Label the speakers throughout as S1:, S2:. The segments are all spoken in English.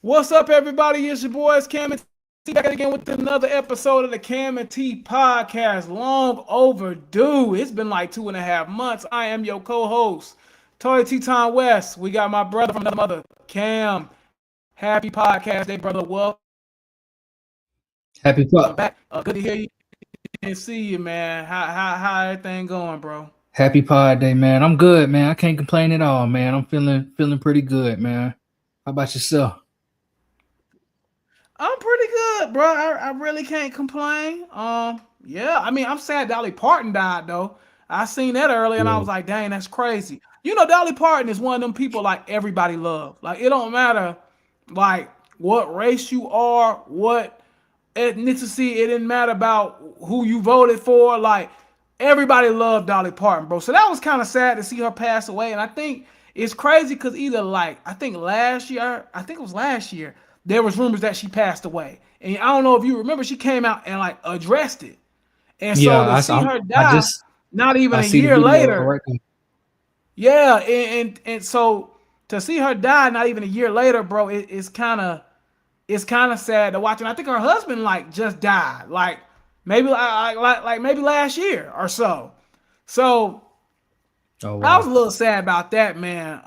S1: What's up, everybody? It's your boys Cam and T back again with another episode of the Cam and T podcast. Long overdue. It's been like 2.5 months. I am your co-host, Toy Teton West. We got my brother from another mother, Cam. Happy podcast day, brother. Welcome
S2: Happy
S1: back.
S2: Pod,
S1: Good to hear you and see you, man. How everything going, bro?
S2: Happy Pod Day, man. I'm good, man. I can't complain at all, man. I'm feeling pretty good, man. How about yourself?
S1: I'm pretty good, bro. I really can't complain. Yeah, I mean, I'm sad Dolly Parton died though. I seen that early and I
S2: Yeah,
S1: was like, dang, that's crazy. You know, Dolly Parton is one of them people like everybody love. Like it don't matter like what race you are, what ethnicity, it didn't matter about who you voted for. Like everybody loved Dolly Parton, bro. So that was kind of sad to see her pass away. And I think it's crazy because either like I think it was last year, there was rumors that she passed away. And I don't know if you remember, she came out and like addressed it. And
S2: yeah.
S1: so to see her
S2: I
S1: die
S2: just
S1: not even
S2: I
S1: a
S2: see the
S1: year
S2: video
S1: later,
S2: right there.
S1: yeah, and so to see her die not even a year later, bro, it's kind of sad to watch. And I think her husband like just died, like maybe like maybe last year or so. So
S2: Oh
S1: I was a
S2: wow.
S1: little sad about that, man.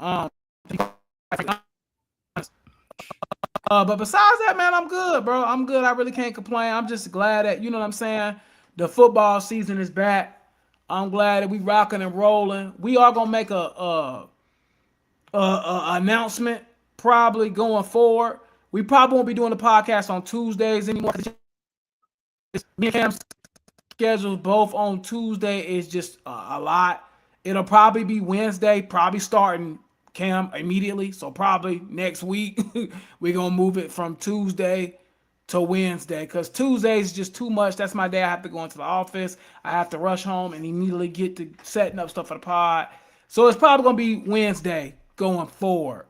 S1: But besides that, man, I'm good, bro. I'm good. I really can't complain. I'm just glad that you know what I'm saying. The football season is back. I'm glad that we rocking and rolling. We are gonna make a announcement probably going forward. We probably won't be doing the podcast on Tuesdays anymore. Me and Cam's schedules both on Tuesday is just a lot. It'll probably be Wednesday, probably starting Cam immediately. So probably next week we're gonna move it from Tuesday to Wednesday because Tuesday is just too much. That's my day. I have to go into the office. I have to rush home and immediately get to setting up stuff for the pod. So it's probably gonna be Wednesday going forward.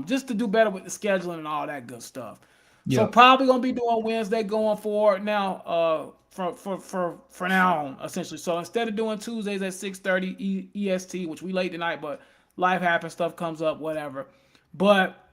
S1: Just to do better with the scheduling and all that good stuff. So
S2: Yep.
S1: probably gonna be doing Wednesday going forward now. For now on essentially. So instead of doing Tuesdays at 6:30 EST, which we late tonight, but life happens, stuff comes up, whatever. But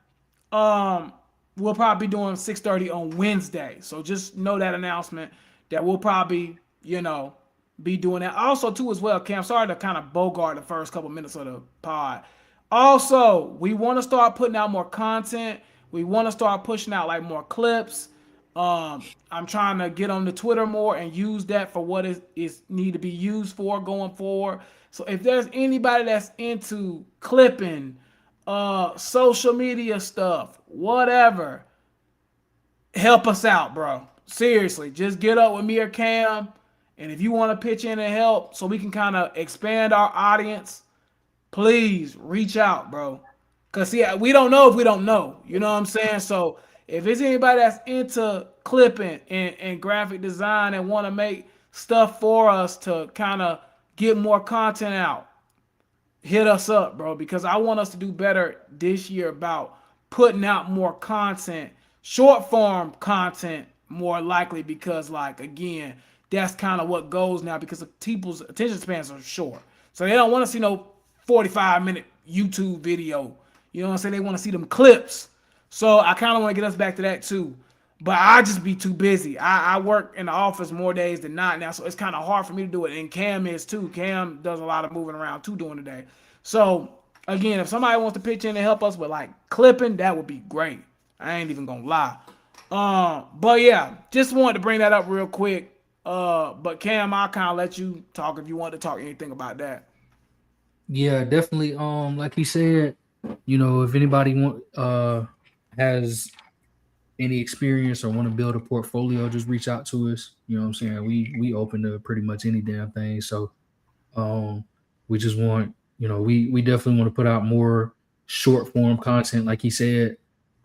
S1: um, we'll probably be doing 6:30 on Wednesday. So just know that announcement that we'll probably be doing that. Also too as well, Cam. Sorry to kind of bogart the first couple minutes of the pod. Also, we want to start putting out more content. We want to start pushing out like more clips. I'm trying to get on the Twitter more and use that for what is need to be used for going forward. So if there's anybody that's into clipping, social media stuff, whatever, help us out, bro. Seriously, just get up with me or Cam, and if you want to pitch in and help, so we can kind of expand our audience, please reach out, bro. Cause see, we don't know if we don't know. You know what I'm saying? So if it's anybody that's into clipping and graphic design and want to make stuff for us to kind of get more content out, hit us up, bro. Because I want us to do better this year about putting out more content, short form content, more likely. Because like again, that's kind of what goes now. Because people's attention spans are short, so they don't want to see no 45-minute YouTube video. You know what I'm saying? They want to see them clips. So I kind of want to get us back to that too. But I just be too busy. I work in the office more days than not now, so it's kind of hard for me to do it. And Cam is too. Cam does a lot of moving around too during the day. So again, if somebody wants to pitch in and help us with like clipping, that would be great. I ain't even gonna lie. But yeah, just wanted to bring that up real quick. But Cam, I'll kind of let you talk if you want to talk anything about that.
S2: Yeah, definitely. Like you said, if anybody has any experience or want to build a portfolio, just reach out to us. You know what I'm saying? We open to pretty much any damn thing. So um we just want, we definitely want to put out more short form content, like he said.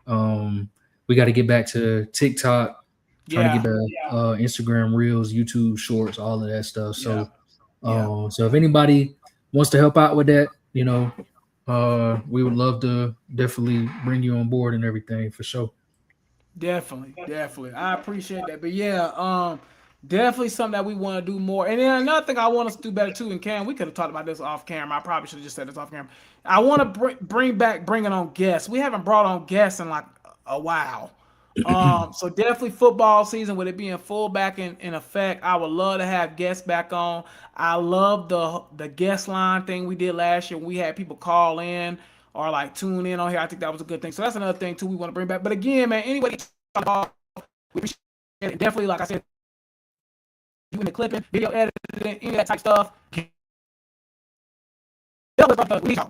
S2: We got to get back to TikTok, trying to get
S1: Yeah,
S2: the Instagram Reels, YouTube Shorts, all of that stuff.
S1: yeah,
S2: So,
S1: yeah.
S2: so if anybody wants to help out with that, we would love to definitely bring you on board and everything for sure.
S1: Definitely, definitely. I appreciate that. But yeah, definitely something that we want to do more. And then another thing I want us to do better too. And Cam, we could have talked about this off camera. I probably should have just said this off camera. I want to bring back bringing on guests. We haven't brought on guests in like a while. So definitely football season with it being full back in effect. I would love to have guests back on. I love the guest line thing we did last year. We had people call in or like tune in on here. I think that was a good thing. So that's another thing too we want to bring back. But again, man, anybody we appreciate it. Definitely, like I said, you in the clipping, video editing, any of that type stuff.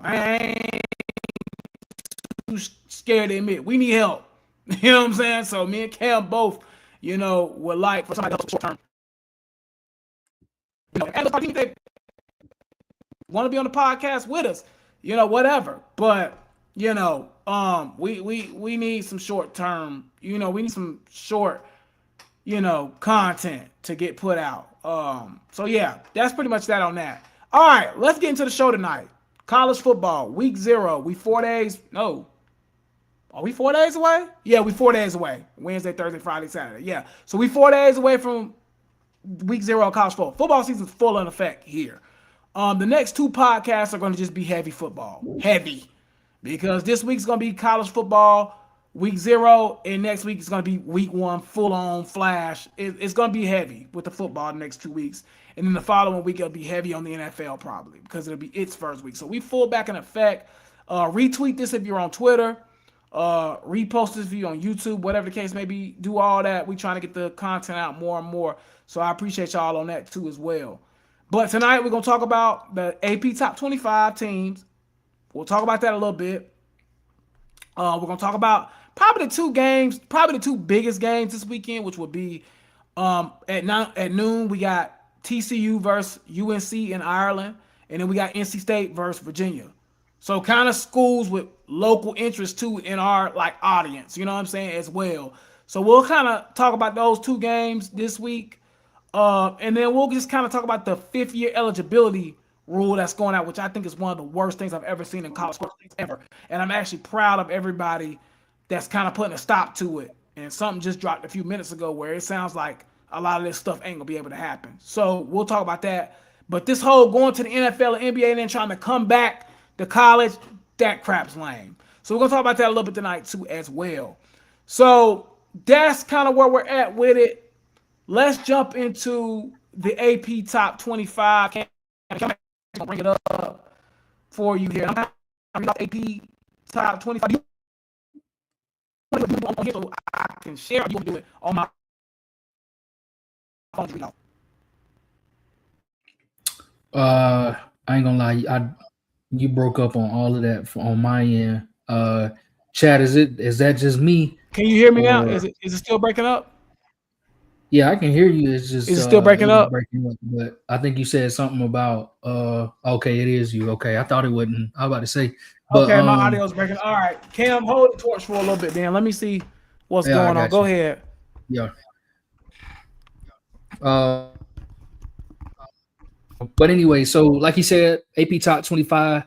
S1: I ain't too scared to admit we need help. You know what I'm saying? So me and Cam both, would like for somebody else short term. And if they want to be on the podcast with us, whatever. But we need some short term. We need some short, content to get put out. So yeah, that's pretty much that on that. All right, let's get into the show tonight. College football, week 0. We 4 days. No, are we 4 days away? Yeah, we 4 days away. Wednesday, Thursday, Friday, Saturday. Yeah. So we 4 days away from week 0 of college football. Football season's full in effect here. The next 2 podcasts are going to just be heavy football. Heavy. Because this week's going to be college football, week 0, and next week is going to be week 1, full-on flash. It's going to be heavy with the football the next 2 weeks. And then the following week, it'll be heavy on the NFL probably because it'll be its first week. So we full back in effect. Retweet this if you're on Twitter. Repost this if you're on YouTube, whatever the case may be. Do all that. We trying to get the content out more and more. So I appreciate y'all on that too as well. But tonight we're going to talk about the AP Top 25 teams. We'll talk about that a little bit. We're going to talk about probably the two biggest games this weekend, which would be at noon, we got TCU versus UNC in Ireland, and then we got NC State versus Virginia. So kind of schools with local interest too in our audience, you know what I'm saying, as well. So we'll kind of talk about those 2 games this week. And then we'll just kind of talk about the 5th-year eligibility rule that's going out, which I think is one of the worst things I've ever seen in college sports ever. And I'm actually proud of everybody that's kind of putting a stop to it. And something just dropped a few minutes ago where it sounds like a lot of this stuff ain't gonna be able to happen. So we'll talk about that. But this whole going to the NFL and NBA and then trying to come back to college, that crap's lame. So we're gonna talk about that a little bit tonight too as well. So that's kind of where we're at with it. Let's jump into the AP Top 25. I'm going to bring it up for you here. I'm about AP Top 25. You want to do it on here so I can share, or you want to do it on my phone?
S2: I ain't gonna lie, you broke up on all of that on my end. Chad, is that just me?
S1: Can you hear me now? Is it still breaking up?
S2: Yeah, I can hear you. It's just
S1: is it still breaking up?
S2: But I think you said something about okay, it is you. Okay, I thought it wouldn't. I was about to say. But,
S1: okay, my audio's breaking. All right, Cam, hold the torch for a little bit, then. Let me see what's going on. Go ahead.
S2: Yeah. But anyway, so like you said, AP Top 25.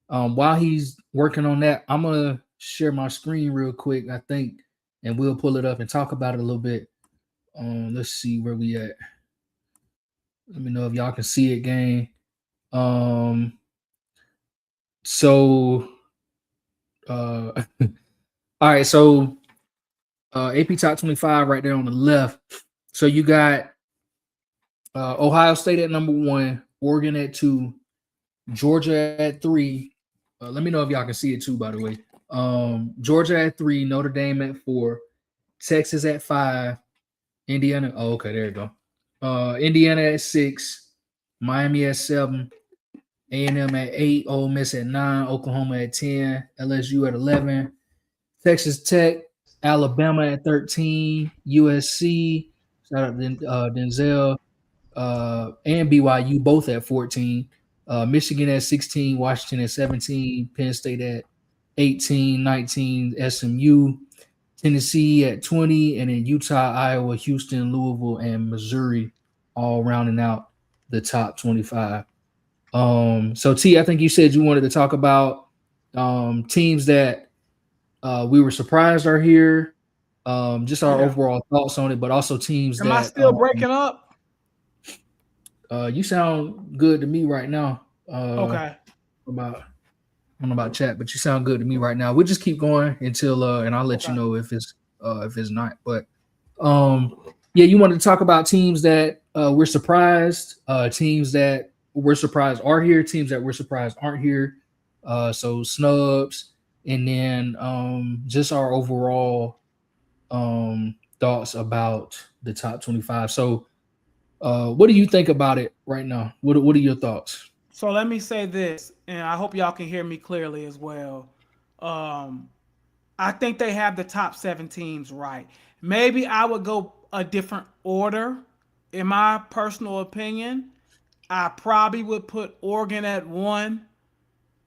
S2: While he's working on that, I'm gonna share my screen real quick, I think, and we'll pull it up and talk about it a little bit. Let's see where we at. Let me know if y'all can see it, gang. So all right, so AP Top 25 right there on the left. So you got Ohio State at number 1, Oregon at 2, Georgia at 3. Let me know if y'all can see it too, by the way. Georgia at 3, Notre Dame at 4, Texas at 5, Indiana. Oh, okay, there you go. Indiana at 6, Miami at 7, A&M at 8, Ole Miss at 9, Oklahoma at 10, LSU at 11, Texas Tech, Alabama at 13, USC, shout out Denzel, and BYU both at 14, Michigan at 16, Washington at 17, Penn State at 18, 19, SMU, Tennessee at 20, and then Utah, Iowa, Houston, Louisville, and Missouri all rounding out the top 25. So T, I think you said you wanted to talk about teams that we were surprised are here, just our overall thoughts on it, but also teams
S1: Am I still breaking up?
S2: You sound good to me right now.
S1: Okay.
S2: About I don't know about chat, but you sound good to me right now. We'll just keep going until and I'll let you
S1: Okay.
S2: know if it's not. But um yeah, you wanted to talk about teams that we're surprised, teams that we're surprised are here, teams that we're surprised aren't here. So snubs, and then just our overall thoughts about the top 25. So what do you think about it right now? What are your thoughts?
S1: So let me say this, and I hope y'all can hear me clearly as well. Um, I think they have the top 7 teams right. Maybe I would go a different order. In my personal opinion, I probably would put Oregon at 1,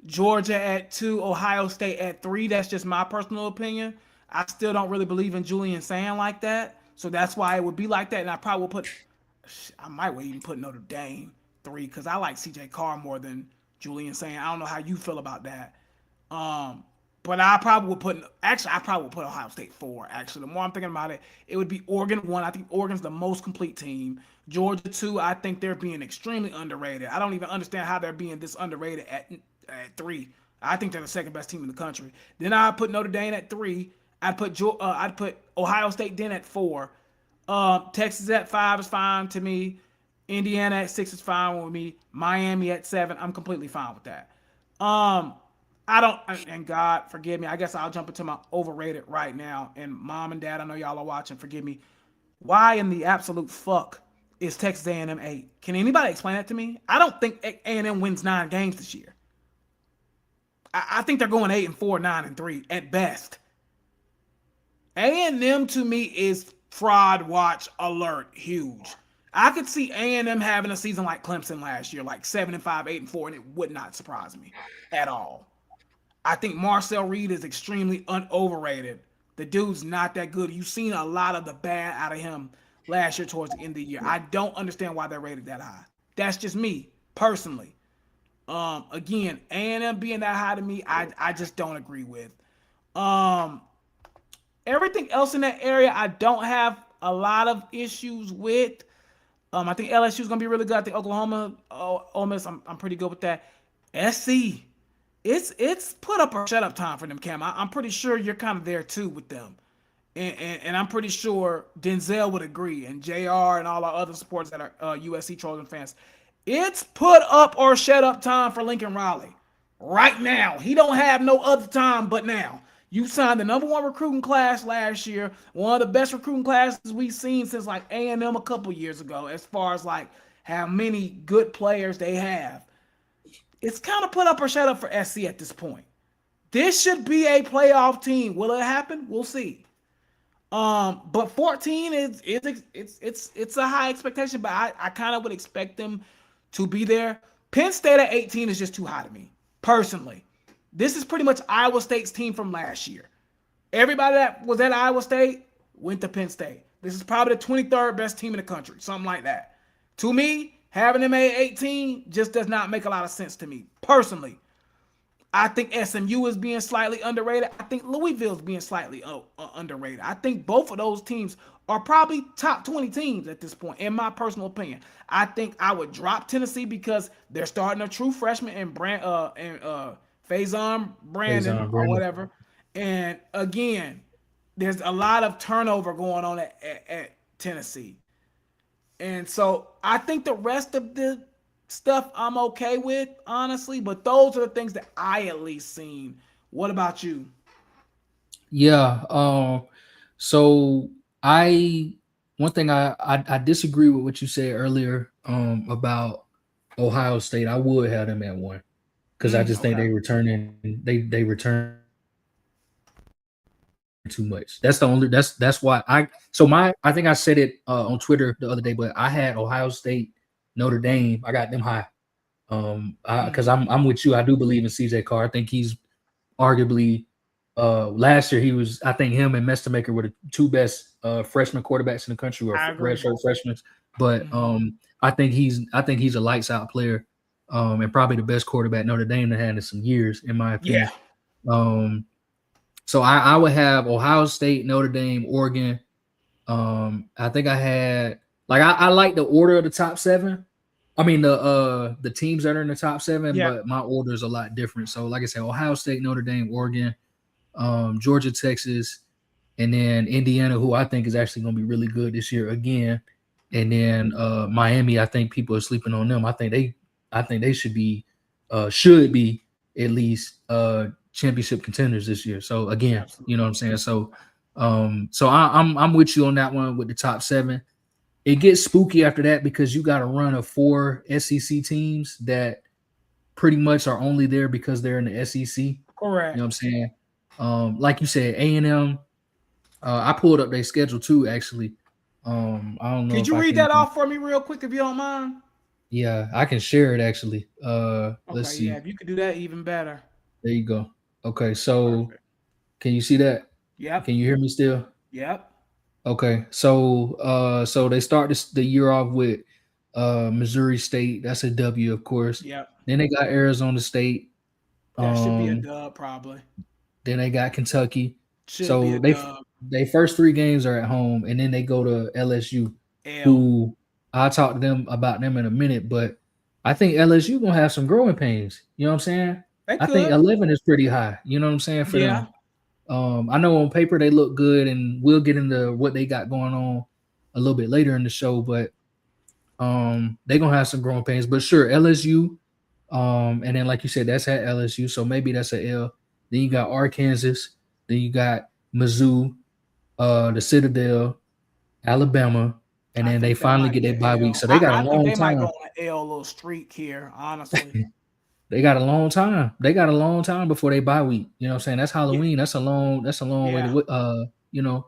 S1: Georgia at 2, Ohio State at 3. That's just my personal opinion. I still don't really believe in Julian saying like that, so that's why it would be like that. And I probably would put, I might even put Notre Dame 3 because I like CJ Carr more than Julian saying. I don't know how you feel about that. Um, but I probably would put Ohio State 4. Actually, the more I'm thinking about it, it would be Oregon 1. I think Oregon's the most complete team. Georgia 2. I think they're being extremely underrated. I don't even understand how they're being this underrated at 3. I think they're the second best team in the country. Then I put Notre Dame at 3. I'd put Ohio State then at 4. Texas at 5 is fine to me. Indiana at 6 is fine with me. Miami at 7. I'm completely fine with that. Um, I don't, and God forgive me. I guess I'll jump into my overrated right now. And mom and dad, I know y'all are watching. Forgive me. Why in the absolute fuck is Texas A&M 8? Can anybody explain that to me? I don't think A&M wins 9 games this year. I think they're going 8-4, 9-3 at best. A&M to me is fraud watch alert huge. I could see A&M having a season like Clemson last year, like 7-5, 8-4, and it would not surprise me at all. I think Marcel Reed is extremely overrated. The dude's not that good. You've seen a lot of the bad out of him last year towards the end of the year. I don't understand why they're rated that high. That's just me personally. Again, A&M being that high to me, I just don't agree with. Um, Everything else in that area, I don't have a lot of issues with. I think LSU is gonna be really good. I think Oklahoma, Ole Miss, I'm pretty good with that. SC, it's put up or shut up time for them, Cam. I'm pretty sure you're kind of there too with them, and I'm pretty sure Denzel would agree, and Jr. and all our other supporters that are USC Trojan fans. It's put up or shut up time for Lincoln Riley right now. He don't have no other time but now. You signed the #1 recruiting class last year, one of the best recruiting classes we've seen since like A&M a couple years ago, as far as like how many good players they have. It's kind of put up or shut up for SC at this point. This should be a playoff team. Will it happen? We'll see. But 14 it's a high expectation, but I kind of would expect them to be there. Penn State at 18 is just too high to me, personally. This is pretty much Iowa State's team from last year. Everybody that was at Iowa State went to Penn State. This is probably the 23rd best team in the country, something like that. To me, having them at 18 just does not make a lot of sense to me, personally. I think SMU is being slightly underrated. I think Louisville is being slightly underrated. I think both of those teams are probably top 20 teams at this point, in my personal opinion. I think I would drop Tennessee because they're starting a true freshman in Faison Brandon
S2: Faison
S1: or
S2: Brandon.
S1: whatever. And again, there's a lot of turnover going on at Tennessee. And so I think the rest of the stuff I'm okay with, honestly, but those are the things that I at least seen. What about you?
S2: Yeah. So I one thing I disagree with what you said earlier about Ohio State. I would have them at 1 because I just think
S1: Okay.
S2: they return too much. That's why I think I said it on Twitter the other day, but I had Ohio State, Notre Dame. I got them high. Because I'm with you. I do believe in CJ Carr. I think he's arguably last year I think him and Mestamaker were the 2 best freshman quarterbacks in the country, or
S1: I agree.
S2: redshirt freshmen. But I think he's a lights out player, and probably the best quarterback Notre Dame to had in some years, in my
S1: Yeah.
S2: opinion. So I would have Ohio State, Notre Dame, Oregon. I think I had I like the order of the top 7. I mean the teams that are in the top 7,
S1: Yeah,
S2: but my order is a lot different. So like I said, Ohio State, Notre Dame, Oregon, Georgia, Texas, and then Indiana, who I think is actually going to be really good this year again, and then Miami. I think people are sleeping on them. I think they should be at least championship contenders this year. So again, you know what
S1: absolutely.
S2: I'm saying. So I'm with you on that one with the top 7. It gets spooky after that because you got a run of 4 SEC teams that pretty much are only there because they're in the SEC. You know what
S1: Correct.
S2: I'm saying? Like you said, A&M. I pulled up their schedule too, actually. I don't know
S1: Could
S2: if
S1: you
S2: I
S1: read
S2: can
S1: that
S2: even.
S1: off for me real quick if you don't mind?
S2: Yeah, I can share it actually. Let's
S1: Okay, yeah,
S2: see.
S1: if you could do that, even better.
S2: There you go. Okay, so
S1: Perfect.
S2: can you see that?
S1: Yep.
S2: Can you hear me still?
S1: Yep.
S2: Okay, so they start the year off with Missouri State. That's a W, of course.
S1: Yep.
S2: Then they got Arizona State.
S1: That should be a
S2: Um,
S1: dub, probably.
S2: then they got Kentucky.
S1: Should be a
S2: So
S1: dub.
S2: they first 3 games are at home, and then they go to LSU,
S1: L.
S2: who I'll talk to them about them in a minute. But I think LSU gonna have some growing pains. You know what I'm saying?
S1: They
S2: I think
S1: could.
S2: 11 is pretty high. You know what I'm saying for
S1: Yeah.
S2: them. I know on paper they look good, and we'll get into what they got going on a little bit later in the show. But they're gonna have some growing pains. But sure, LSU. And then like you said, that's at LSU, so maybe that's a L. Then you got Arkansas. Then you got Mizzou, the Citadel, Alabama, and
S1: I
S2: then they
S1: think that
S2: finally
S1: might
S2: get
S1: be
S2: their
S1: an
S2: bye week.
S1: L.
S2: So they got a
S1: I think
S2: long
S1: they might go
S2: time.
S1: on an L little streak here, honestly.
S2: They got a long time. They got a long time before they bye week. You know what I'm saying? That's
S1: Yeah.
S2: Halloween. That's a long way
S1: Yeah.
S2: to you know.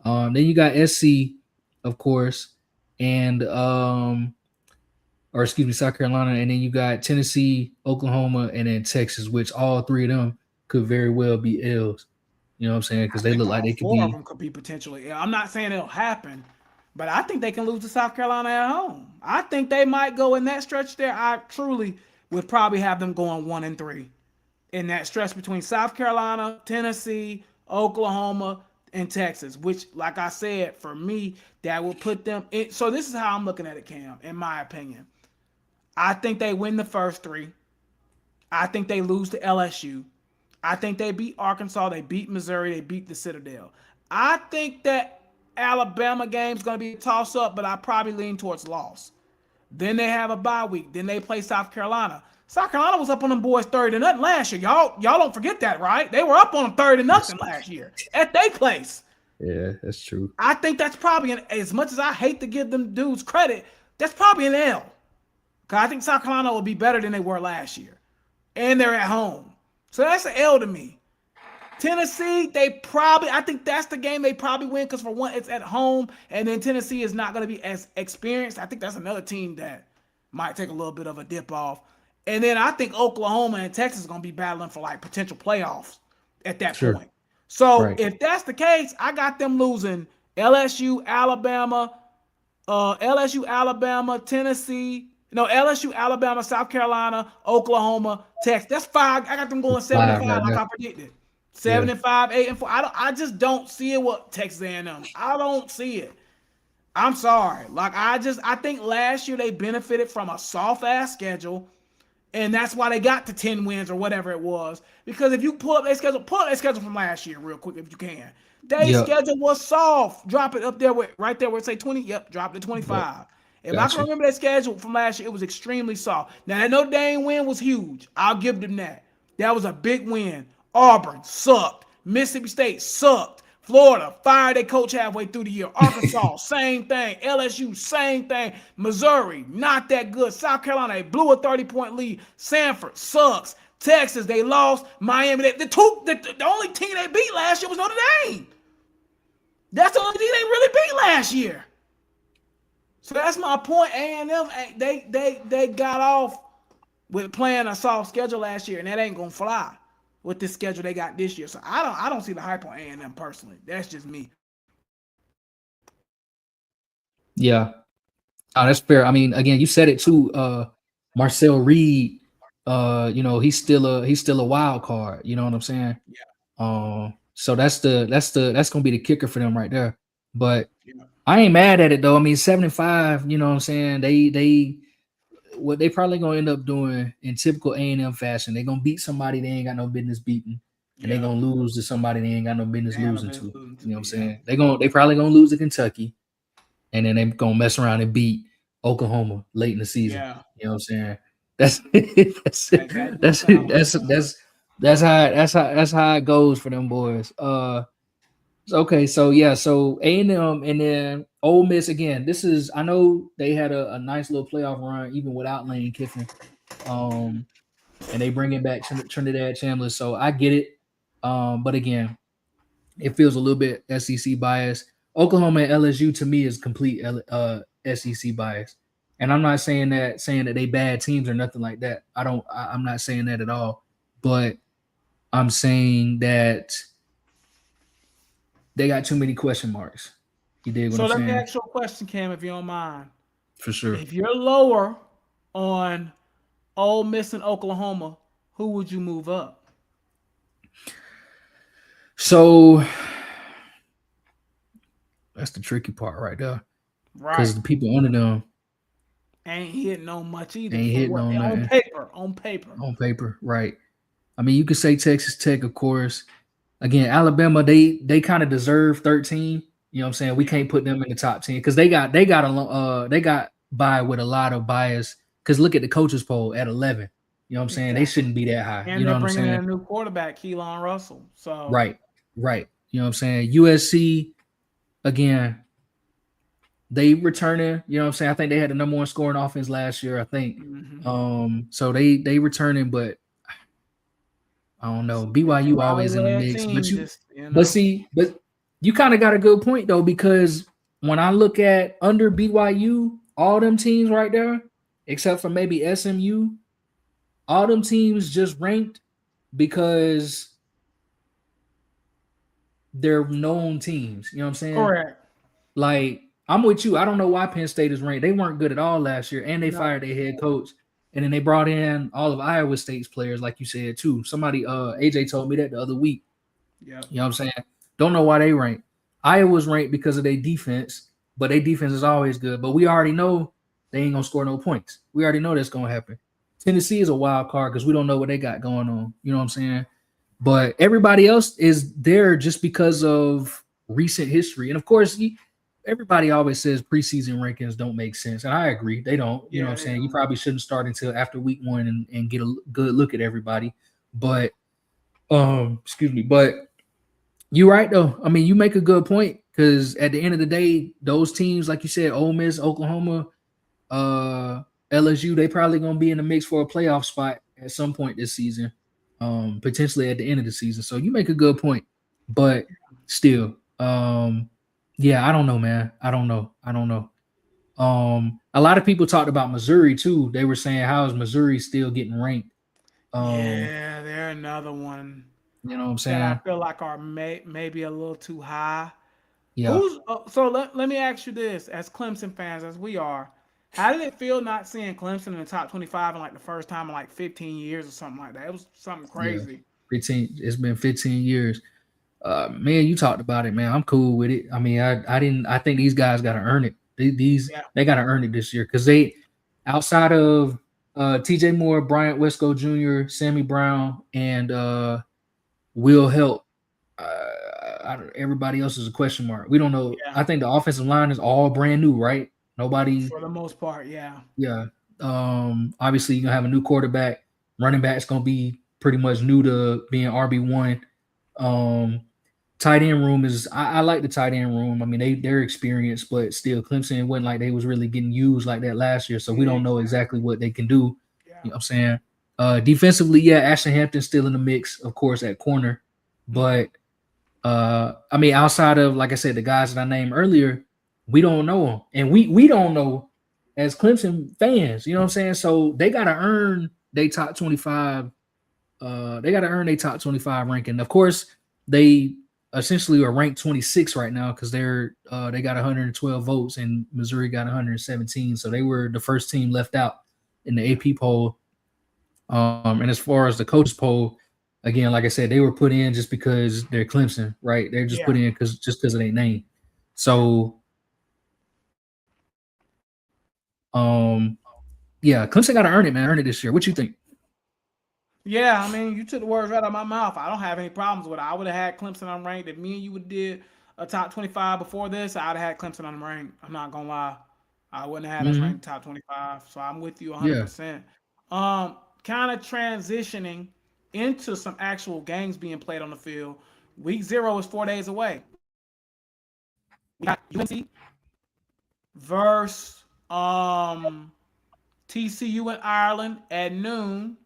S2: Then you got SC, of course, and or excuse me, South Carolina, and then you got Tennessee, Oklahoma, and then Texas, which all 3 of them could very well be L's. You know what I'm saying? Because
S1: I
S2: they
S1: think
S2: look like
S1: all
S2: they could
S1: four of
S2: be.
S1: them could be potentially L. I'm not saying it'll happen, but I think they can lose to South Carolina at home. I think they might go in that stretch there. I truly would probably have them going 1-3 in that stretch between South Carolina, Tennessee, Oklahoma, and Texas, which, like I said, for me, that will put them in. So this is how I'm looking at it, Cam, in my opinion. I think they win the first 3. I think they lose to LSU. I think they beat Arkansas. They beat Missouri. They beat the Citadel. I think that Alabama game is going to be a toss up, but I probably lean towards loss. Then they have a bye week. Then they play South Carolina. South Carolina was up on them boys 30-0 last year. Y'all don't forget that, right? They were up on them 30-0 last year at their place.
S2: Yeah, that's true.
S1: I think that's probably as much as I hate to give them dudes credit, that's probably an L. Because I think South Carolina will be better than they were last year. And they're at home. So that's an L to me. Tennessee, I think that's the game they probably win because for one, it's at home, and then Tennessee is not going to be as experienced. I think that's another team that might take a little bit of a dip off. And then I think Oklahoma and Texas are going to be battling for like potential playoffs at that
S2: Sure.
S1: point. So
S2: Right.
S1: if that's the case, I got them losing LSU, Alabama, Tennessee. No, LSU, Alabama, South Carolina, Oklahoma, Texas. That's 5. I got them going
S2: 5
S1: 7-5,
S2: right
S1: like
S2: there.
S1: I predicted.
S2: Yeah.
S1: 7-5, 8-4. I just don't see it with Texas A&M. I don't see it. I'm sorry. Like I think last year they benefited from a soft ass schedule, and that's why they got to 10 wins or whatever it was. Because if you pull up their schedule from last year real quick if you can. Their
S2: Yep.
S1: schedule was soft. Drop it up there right there where it say 20. Yep, drop it to
S2: Yep.
S1: 25. If I can
S2: Gotcha.
S1: remember that schedule from last year, it was extremely soft. Now that Notre Dame win was huge. I'll give them that. That was a big win. Auburn sucked. Mississippi State sucked. Florida fired their coach halfway through the year. Arkansas, same thing. LSU, same thing. Missouri, not that good. South Carolina, they blew a 30-point lead. Sanford sucks. Texas, they lost. Miami, the only team they beat last year was Notre Dame. That's the only team they really beat last year. So that's my point. A&M, they got off with playing a soft schedule last year, and that ain't gonna fly with this schedule they got this year. So I don't see the hype on A&M personally. That's just me.
S2: Yeah. Oh, that's fair. I mean, again, you said it too. Marcel Reed, he's still a wild card. You know what I'm saying?
S1: Yeah,
S2: So that's gonna be the kicker for them right there. But
S1: yeah.
S2: I ain't mad at it though. I mean, 75. You know what I'm saying? They what they probably gonna end up doing in typical A&M fashion, they're gonna beat somebody they ain't got no business beating, and they're
S1: Yeah.
S2: gonna lose to somebody they ain't got no business
S1: They
S2: losing
S1: haven't
S2: to.
S1: been losing
S2: You know what I'm
S1: to. Yeah.
S2: saying? They probably gonna lose to Kentucky, and then they're gonna mess around and beat Oklahoma late in the season.
S1: Yeah.
S2: You know what I'm saying? That's
S1: That do
S2: that's
S1: sound like
S2: that's how it goes for them boys. Okay, so yeah, so A&M and then Ole Miss again. This is I know they had a nice little playoff run even without Lane Kiffin. Um, and they bringing back Trinidad Chandler, so I get it. But again, it feels a little bit SEC bias. Oklahoma and LSU to me is complete SEC bias, and I'm not saying that they bad teams or nothing like that. I'm not saying that at all. But I'm saying that they got too many question marks. You dig what
S1: So
S2: I'm
S1: let me
S2: saying?
S1: ask you a question, Cam, if you don't mind.
S2: For sure.
S1: If you're lower on Ole Miss and Oklahoma, who would you move up?
S2: So that's the tricky part right there, because
S1: Right.
S2: the people under them
S1: Ain't hitting on much either
S2: ain't
S1: from
S2: hitting
S1: what
S2: on
S1: on
S2: nothing
S1: paper. On paper.
S2: on paper, right? I mean, you could say Texas Tech, of course. Again, Alabama, they kind of deserve 13. You know what I'm saying? We
S1: Yeah.
S2: can't put them in the top 10 because they got by with a lot of bias. Because look at the coaches poll at 11. You know what I'm saying? They
S1: Exactly.
S2: shouldn't be that high.
S1: And
S2: You know
S1: they're
S2: what I'm
S1: bringing in
S2: saying?
S1: a new quarterback, Keelan Russell. So
S2: Right, right. You know what I'm saying? USC again, they returning. You know what I'm saying? I think they had the number one scoring offense last year. I think.
S1: mhm.
S2: So they returning, but I don't know. BYU
S1: Raleigh
S2: always in the
S1: led
S2: mix, but
S1: team,
S2: you,
S1: just
S2: but see, but you kind of got a good point though, because when I look at under BYU, all them teams right there, except for maybe SMU, all them teams just ranked because they're known teams. You know what I'm saying?
S1: correct.
S2: Like I'm with you. I don't know why Penn State is ranked. They weren't good at all last year, and they
S1: No.
S2: fired their head coach. And then they brought in all of Iowa State's players, like you said too. Somebody, AJ told me that the other week.
S1: Yep.
S2: You know what I'm saying? Don't know why they rank. Iowa's ranked because of their defense, but their defense is always good. But we already know they ain't gonna score no points. We already know that's gonna happen. Tennessee is a wild card because we don't know what they got going on. You know what I'm saying? But everybody else is there just because of recent history. And of course, everybody always says preseason rankings don't make sense. And I agree. They don't. You know what
S1: Yeah,
S2: I'm
S1: they
S2: saying? You
S1: don't.
S2: probably shouldn't start until after week one and get a good look at everybody. But excuse me, but you're right though. I mean, you make a good point because at the end of the day, those teams, like you said, Ole Miss, Oklahoma, uh, LSU, they probably gonna be in the mix for a playoff spot at some point this season, potentially at the end of the season. So you make a good point, but still, yeah, I don't know, man. I don't know. A lot of people talked about Missouri too. They were saying, how is Missouri still getting ranked? Um,
S1: Yeah, they're another one
S2: you know what I'm
S1: that I
S2: saying?
S1: feel like are maybe a little too high.
S2: Yeah,
S1: Who's so let me ask you this, as Clemson fans as we are, how did it feel not seeing Clemson in the top 25 in like the first time in like 15 years or something like that? It was something
S2: yeah.
S1: crazy.
S2: 15. It's been 15 years. Man, you talked about it, man. I'm cool with it. I mean, I didn't. I think these guys got to earn it. These
S1: Yeah.
S2: they got to earn it this year because they, outside of T.J. Moore, Bryant Wesco Jr., Sammy Brown, and Will Help. Everybody else is a question mark. We don't know.
S1: Yeah.
S2: I think the offensive line is all brand new, right? Nobody.
S1: For the most part, yeah.
S2: Yeah. Obviously, you're gonna have a new quarterback. Running back's gonna be pretty much new to being RB1. Um, Tight end room is I like the tight end room. I mean, they're experienced, but still Clemson, it wasn't like they was really getting used like that last year. So we don't know exactly
S1: Exactly.
S2: what they can do.
S1: Yeah.
S2: You know what I'm saying? Defensively, yeah, Ashton Hampton's still in the mix, of course, at corner.
S1: Mhm.
S2: But I mean, outside of like I said, the guys that I named earlier, we don't know them. And we don't know as Clemson fans, you know what I'm saying? So they gotta earn their top 25 they got to earn a top 25 ranking. Of course, they essentially are ranked 26 right now because they got 112 votes and Missouri got 117. So they were the first team left out in the AP poll. And as far as the coaches poll, again, like I said, they were put in just because they're Clemson, right? They're just
S1: Yeah.
S2: put in because of their name.
S1: Yeah.
S2: So, um, Yeah, Clemson got to earn it, man. Earn it this year. What you think?
S1: Yeah, I mean, you took the words right out of my mouth. I don't have any problems with it. I would have had Clemson unranked. If me and you would did a top 25 before this, I'd have had Clemson unranked. I'm not gonna lie. I wouldn't have had us
S2: Hmm.
S1: ranked top 25. So I'm with you
S2: Yeah,
S1: 100%. Kind of transitioning into some actual games being played on the field. Week 0 is 4 days away. We got UNC versus TCU in Ireland at noon.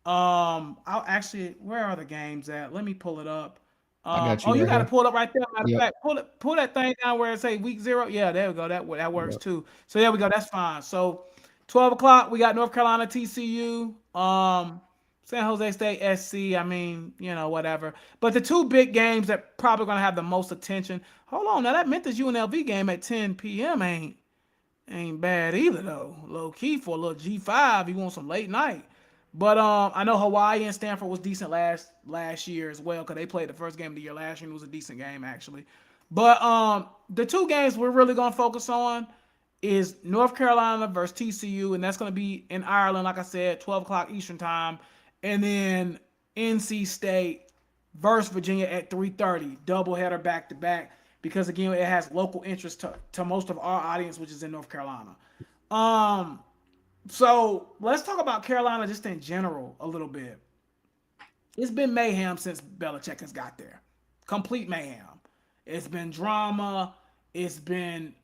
S1: I'll actually, where are the games at? Let me pull it up.
S2: I got
S1: Oh,
S2: you
S1: you
S2: right
S1: got to
S2: here.
S1: pull it up right there. Matter of
S2: Yep.
S1: fact, pull that thing down where it say week 0. Yeah, there we go. That works
S2: Yep.
S1: too. So there we go. That's fine. So 12 o'clock, we got North Carolina TCU. San Jose State SC. I mean, whatever. But the two big games that probably gonna have the most attention. Hold on, now that Memphis UNLV game at 10 p.m. ain't bad either though. Low key for a little G5. You want some late night. But I know Hawaii and Stanford was decent last year as well because they played the first game of the year last year and it was a decent game actually. But the two games we're really gonna focus on is North Carolina versus TCU, and that's gonna be in Ireland, like I said, 12 o'clock Eastern time, and then NC State versus Virginia at 3:30, doubleheader back to back. Because again, it has local interest to most of our audience, which is in North Carolina. Um, so let's talk about Carolina just in general a little bit. It's been mayhem since Belichick has got there. Complete mayhem. It's been drama. It's been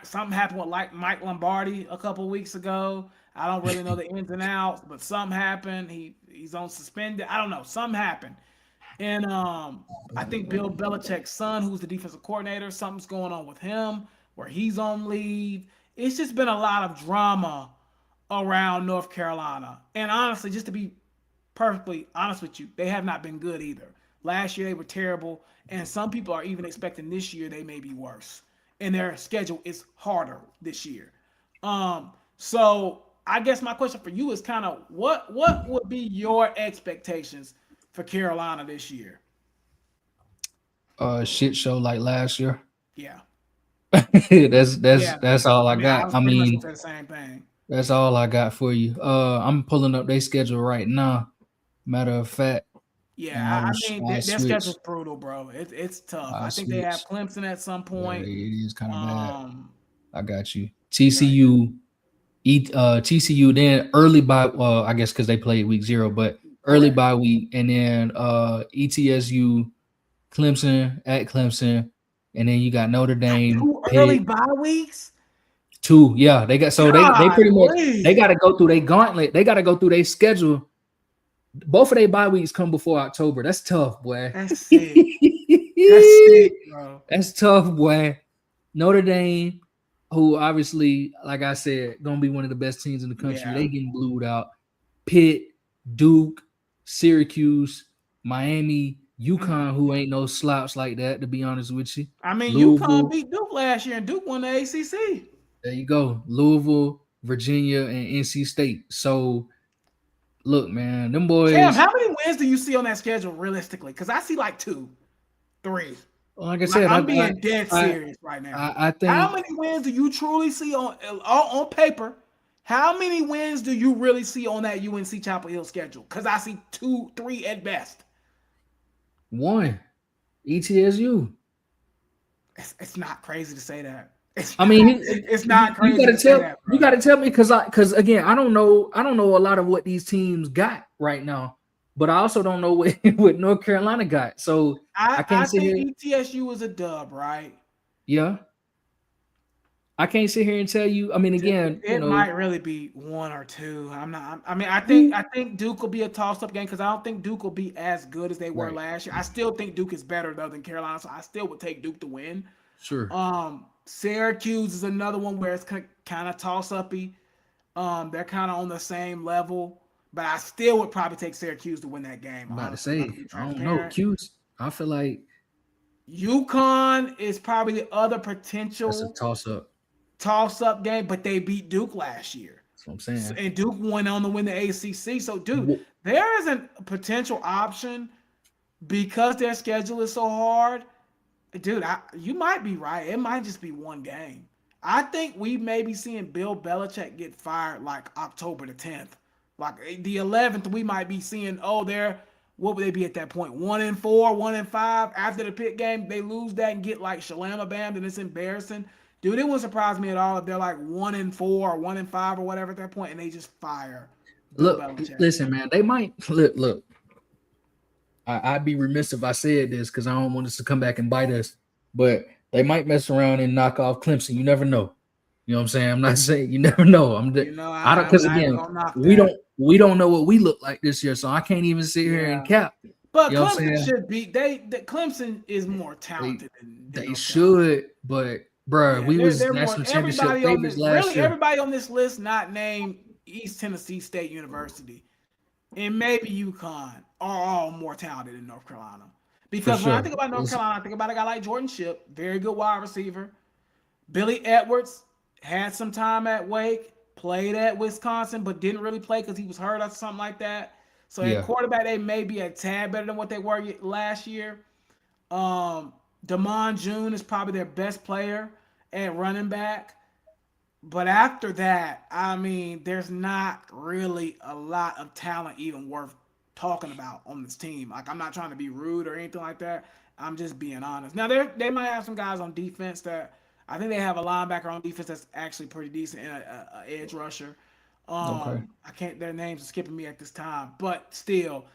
S1: something happened with like Mike Lombardi a couple weeks ago. I don't really know the ins and outs, but something happened. He's on suspended. I don't know. Something happened. And I think Bill Belichick's son, who's the defensive coordinator, something's going on with him where he's on leave. It's just been a lot of drama around North Carolina. And honestly, just to be perfectly honest with you, they have not been good either. Last year they were terrible, and some people are even expecting this year they may be worse. And their schedule is harder this year. So I guess my question for you is kind of what would be your expectations for Carolina this year?
S2: Shit show like last year.
S1: Yeah,
S2: that's that's
S1: yeah.
S2: that's all
S1: I
S2: I
S1: mean, I
S2: got.
S1: was
S2: I
S1: pretty much gonna
S2: mean,
S1: say the same thing.
S2: that's all I got for you. I'm pulling up their schedule right now. Matter of fact, and
S1: Yeah, I mean
S2: I
S1: their
S2: switch.
S1: schedule's brutal, bro. It's tough.
S2: I
S1: I think they have
S2: switch.
S1: Clemson at some
S2: Yeah,
S1: point.
S2: it is kind of bad.
S1: Um,
S2: I got you.
S1: right.
S2: TCU then early by I guess because they played week 0, but early
S1: Correct.
S2: bye week, and then ETSU, Clemson at Clemson, and then you got Notre Dame,
S1: Two early
S2: Pitt.
S1: bye weeks.
S2: Two, yeah, they got so they
S1: God,
S2: pretty much they got
S1: please.
S2: to go through their gauntlet. They got to go through their schedule. Both of their bye weeks come before October. That's tough, boy.
S1: That's sick. That's sick, bro.
S2: That's tough, boy. Notre Dame, who obviously, like I said, gonna be one of the best teams in the country.
S1: Yeah.
S2: They getting blued out. Pitt, Duke, Syracuse, Miami,
S1: Mm.
S2: UConn, who ain't no slouch like that, to be honest with you.
S1: I mean, UConn
S2: Louisville,
S1: beat Duke last year, and Duke won the ACC.
S2: there you go. Louisville, Virginia, and NC State. So look, man, them
S1: Cam,
S2: boys,
S1: how many wins do you see on that schedule realistically? Because I see like two, three.
S2: like I
S1: Like
S2: said,
S1: I'm being dead
S2: I,
S1: serious right now.
S2: I
S1: How
S2: think
S1: many wins do you truly see on paper? How many wins do you really see on that UNC Chapel Hill schedule? Because I see two, three at best.
S2: one, ETSU.
S1: It's not crazy to say that. It's
S2: I
S1: not.
S2: mean,
S1: It's not
S2: you
S1: crazy
S2: gotta
S1: to say
S2: tell
S1: that,
S2: you
S1: bro.
S2: gotta tell me because again, I don't know a lot of what these teams got right now, but I also don't know what North Carolina got. So I
S1: I
S2: can't sit
S1: think
S2: here.
S1: ETSU is a dub, right?
S2: Yeah, I can't sit here and tell you. I mean,
S1: Dude,
S2: again,
S1: it might really be one or two. I'm not. I mean, I think Duke will be a toss-up game because I don't think Duke will be as good as they were
S2: right,
S1: last year. I still think Duke is better though than Carolina, so I still would take Duke to win.
S2: sure,
S1: Syracuse is another one where it's kind of toss-uppy. They're kind of on the same level, but I still would probably take Syracuse to win that game.
S2: I'm about to
S1: Honestly, not to
S2: say
S1: be
S2: I don't know.
S1: transparent.
S2: Q's. I feel like
S1: UConn is probably the other
S2: that's a
S1: potential
S2: toss up.
S1: toss-up game, but they beat Duke last year.
S2: That's what I'm saying.
S1: And Duke went on to win the ACC. So, dude,
S2: Wh-
S1: there is a potential option because their schedule is so hard. Dude, you might be right. It might just be one game. I think we may be seeing Bill Belichick get fired like October the 10th. Like the 11th, we might be seeing, oh, they're, what would they be at that point? 1-4, 1-5. After the Pitt game, they lose that and get like Shalama Bam, and it's embarrassing. Dude, it wouldn't surprise me at all if they're like 1-4 or 1-5 or whatever at that point, and they just fire Bill
S2: Look,
S1: Belichick.
S2: listen, man. They might look. I'd be remiss if I said this because I don't want this to come back and bite us. But they might mess around and knock off Clemson. You never know. You know what I'm saying? I'm not saying you never know. I don't,
S1: I'm
S2: because
S1: not even
S2: again,
S1: gonna knock
S2: we
S1: that.
S2: don't know what we look like this year, so I can't even sit here and
S1: Yeah.
S2: cap.
S1: But
S2: You know what I'm
S1: Clemson
S2: saying?
S1: should be Clemson is more
S2: They
S1: talented than
S2: they
S1: North Carolina.
S2: should, but bro,
S1: Yeah,
S2: we was
S1: they're more
S2: national championship favorites last
S1: really
S2: year.
S1: everybody on this list not named East Tennessee State University and maybe UConn are all more talented than North Carolina.
S2: For
S1: Because when I
S2: sure.
S1: think about North
S2: It's-
S1: Carolina, I think about a guy like Jordan Ship, very good wide receiver. Billy Edwards had some time at Wake, played at Wisconsin, but didn't really play because he was hurt or something like that. So at
S2: yeah.
S1: quarterback, they may be a tad better than what they were last year. Damon June is probably their best player at running back. But after that, I mean, there's not really a lot of talent even worth talking about on this team. Like, I'm not trying to be rude or anything like that. I'm just being honest. Now, they might have some guys on defense that I think they have a linebacker on defense that's actually pretty decent and a edge rusher.
S2: Okay.
S1: I can't. Their names are skipping me at this time, but still,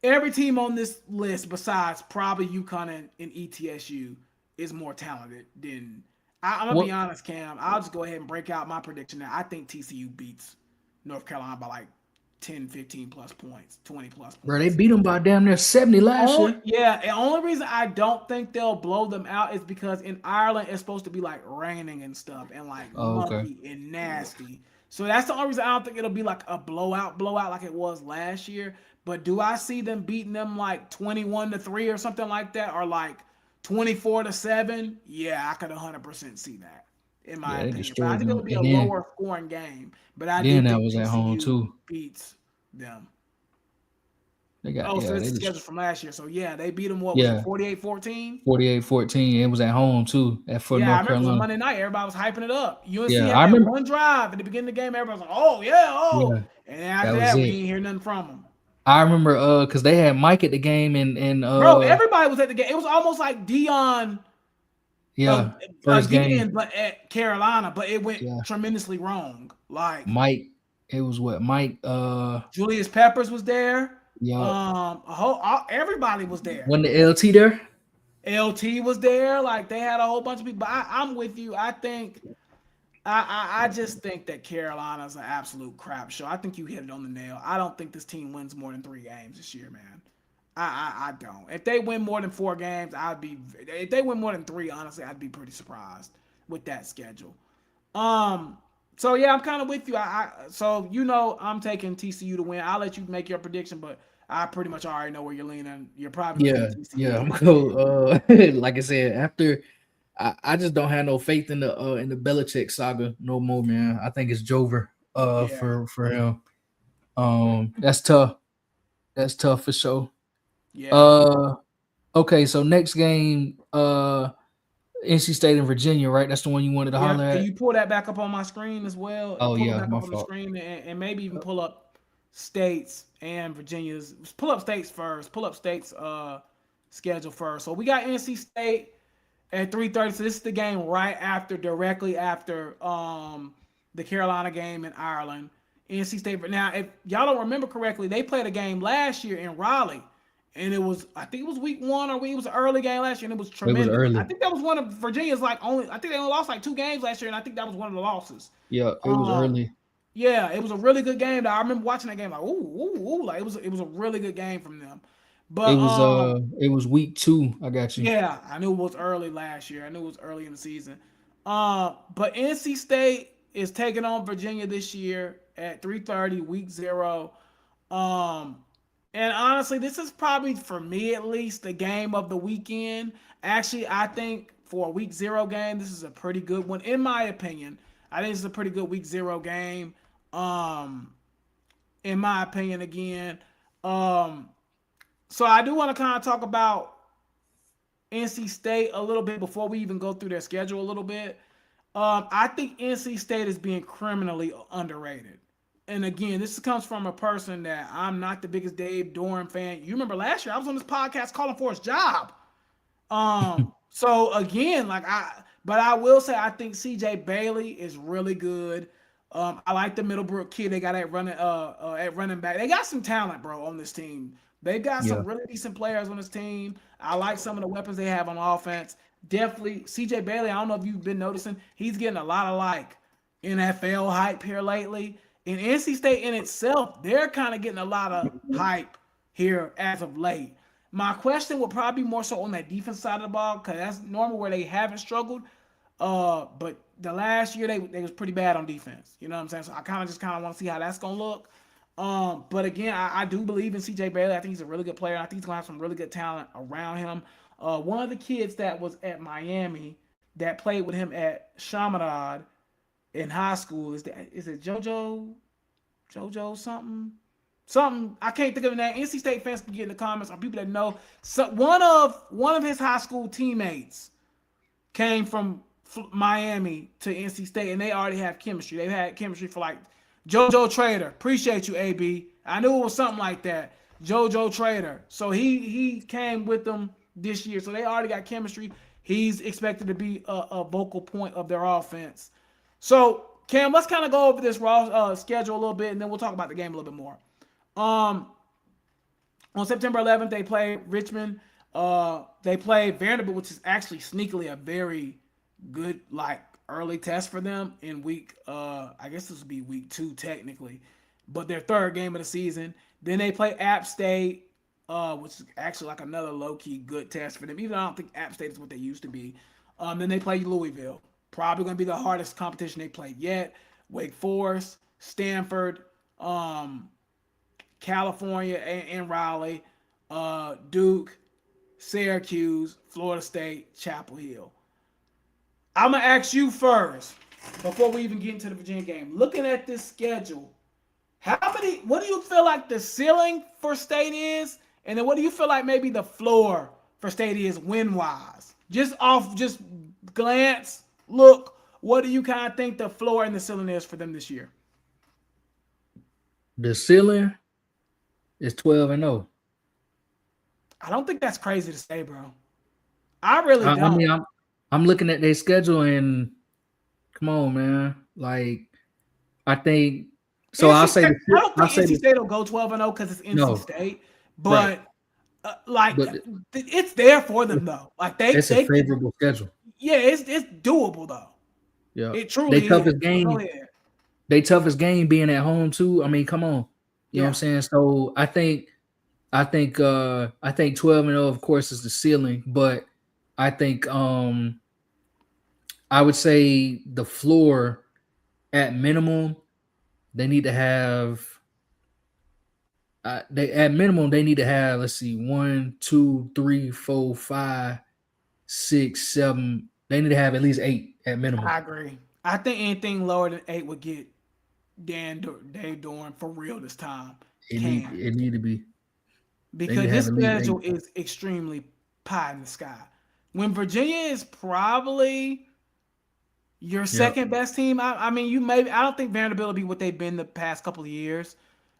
S1: every team on this list besides probably UConn and ETSU is more talented than. I'm gonna be
S2: What,
S1: honest, Cam. I'll just go ahead and break out my prediction now. I think TCU beats North Carolina by like 10, 15 plus points, 20 plus
S2: bro? They
S1: points.
S2: beat them by damn near 70 last
S1: Only,
S2: year.
S1: yeah, the only reason I don't think they'll blow them out is because in Ireland it's supposed to be like raining and stuff and like
S2: Oh, okay.
S1: mucky and nasty. So that's the only reason I don't think it'll be like a blowout like it was last year. But do I see them beating them like 21-3 or something like that, or like 24-7? Yeah, I could 100% see that in my
S2: Yeah, they
S1: opinion. But I
S2: destroyed
S1: think it'll
S2: them.
S1: be a
S2: And then
S1: lower scoring game. But I do
S2: then that
S1: think
S2: was at home
S1: TCU
S2: too.
S1: beats them.
S2: They got
S1: Oh, so
S2: yeah,
S1: it's
S2: they
S1: the
S2: just
S1: schedule from last year. So yeah, they beat them. What was it,
S2: yeah,
S1: 48-14?
S2: 48-14. It was at home too at for
S1: Yeah, I
S2: North
S1: remember it was on
S2: Carolina.
S1: Monday night. Everybody was hyping it up. UNC
S2: Yeah,
S1: had
S2: I
S1: that
S2: remember.
S1: one drive at the beginning of the game. Everybody was like, "Oh yeah, oh,"
S2: Yeah,
S1: and then
S2: that
S1: after
S2: was
S1: that, we
S2: it.
S1: didn't hear nothing from them.
S2: I remember because they had Mike at the game and
S1: Bro, everybody was at the game. It was almost like Dion
S2: yeah, first game.
S1: again, but at Carolina, but it went
S2: Yeah,
S1: tremendously wrong. Like
S2: Mike. It was what Mike.
S1: Julius Peppers was there.
S2: Yeah,
S1: Everybody was there.
S2: when the LT there.
S1: LT was there. Like they had a whole bunch of people. But I'm with you. I think I just think that Carolina's an absolute crap show. I think you hit it on the nail. I don't think this team wins more than 3 games this year, man. I don't. If they win more than 4 games, I'd be. If they win more than 3, honestly, I'd be pretty surprised with that schedule. Um. So yeah, I'm kind of with you. So I'm taking TCU to win. I'll let you make your prediction, but I pretty much already know where you're leaning. You're probably leaning
S2: Yeah,
S1: TCU
S2: yeah.
S1: to
S2: I'm
S1: win
S2: gonna
S1: again.
S2: go. Like I said, after I just don't have no faith in the Belichick saga no more, man. I think it's Jover.
S1: Yeah,
S2: For him. That's tough. That's tough for sure.
S1: yeah.
S2: Uh, okay. So next game, NC State and Virginia, right? That's the one you wanted to
S1: Yep.
S2: holler
S1: Can
S2: at.
S1: you pull that back up on my screen as well?
S2: Oh
S1: Pull it
S2: yeah,
S1: back
S2: my
S1: up on the
S2: fault.
S1: screen and maybe even pull up states and Virginia's. Pull up states first. Pull up states schedule first. So we got NC State at 3:30. So this is the game directly after the Carolina game in Ireland. NC State. Now, if y'all don't remember correctly, they played a game last year in Raleigh. And I think it was week 1 or it was an early game last year, and it was
S2: It was
S1: tremendous. I
S2: early.
S1: think that was one of Virginia's I think they only lost like 2 games last year, and I think that was one of the losses.
S2: Yeah, it was
S1: Um,
S2: early.
S1: yeah, it was a really good game. I remember watching that game like, ooh, like it was a really good game from them. But
S2: It was week 2. I got you.
S1: yeah, I knew it was early last year. I knew it was early in the season. But NC State is taking on Virginia this year at 3:30, week 0. Um, and honestly, this is probably for me at least the game of the weekend. Actually, I think for a week 0 game, this is a pretty good one in my opinion. I think this is a pretty good week 0 game. Um, in my opinion, again. Um, so I do want to kind of talk about NC State a little bit before we even go through their schedule a little bit. I think NC State is being criminally underrated. And again, this comes from a person that I'm not the biggest Dave Doran fan. You remember last year I was on this podcast calling for his job. So again, but I will say I think CJ Bailey is really good. I like the Middlebrook kid they got at running back. They got some talent, bro, on this team. They got
S2: Yeah.
S1: some really decent players on this team. I like some of the weapons they have on offense. Definitely CJ Bailey. I don't know if you've been noticing, he's getting a lot of like NFL hype here lately. In NC State in itself, they're kind of getting a lot of hype here as of late. My question would probably be more so on that defense side of the ball because that's normal where they haven't struggled. But the last year they was pretty bad on defense. You know what I'm saying? So I kind of want to see how that's gonna look. But again, I do believe in CJ Bailey. I think he's a really good player. I think he's gonna have some really good talent around him. One of the kids that was at Miami that played with him at Chaminade in high school is it JoJo something I can't think of the name. NC State fans can get in the comments or people that know. So one of his high school teammates came from Miami to NC State, and they already have chemistry. They've had chemistry for like JoJo Trader. Appreciate you, AB. I knew it was something like that. JoJo Trader. So he came with them this year, so they already got chemistry. He's expected to be a vocal point of their offense. So Cam, let's kind of go over this raw schedule a little bit, and then we'll talk about the game a little bit more. Um, on September 11th, they play Richmond. They play Vanderbilt, which is actually sneakily a very good like early test for them in week. I guess this would be week 2 technically, but their third game of the season. Then they play App State, which is actually like another low key good test for them. Even though I don't think App State is what they used to be. Then they play Louisville. Probably going to be the hardest competition they played yet. Wake Forest, Stanford, California and Raleigh, Duke, Syracuse, Florida State, Chapel Hill. I'm going to ask you first, before we even get into the Virginia game. Looking at this schedule, what do you feel like the ceiling for State is? And then what do you feel like maybe the floor for State is win-wise? Just glance, look, what do you kind of think the floor and the ceiling is for them this year?
S2: The ceiling is 12-0.
S1: I don't think that's crazy to say, bro. I really
S2: I
S1: don't.
S2: mean, I'm looking at their schedule and come on, man. Like I think so.
S1: NC
S2: I'll say
S1: State,
S2: the
S1: I don't
S2: I'll
S1: think
S2: say
S1: NC
S2: the
S1: State will go 12-0 because it's NC
S2: no
S1: State,
S2: right,
S1: but like
S2: but
S1: it's there for them though. Like
S2: it's a
S1: they
S2: favorable schedule.
S1: yeah, it's doable though.
S2: Yeah,
S1: It
S2: they
S1: truly is.
S2: toughest
S1: Go
S2: game.
S1: ahead.
S2: They toughest game being at home too. I mean, come on, you know what I'm
S1: Yeah,
S2: saying. So I think 12-0 of course is the ceiling, but I think I would say the floor at minimum they need to have they at minimum they need to have, let's see, 1, 2, 3, 4, 5, 6, 7. They need to have at least 8 at minimum.
S1: I agree. I think anything lower than 8 would get Dave Dorn for real this time. Can
S2: It need to be. They need
S1: because
S2: to
S1: this
S2: have at least
S1: schedule
S2: 8.
S1: is extremely pie in the sky. When Virginia is probably your
S2: Yep.
S1: second best team, I mean, I don't think Vanderbilt will be what they've been the past couple of years.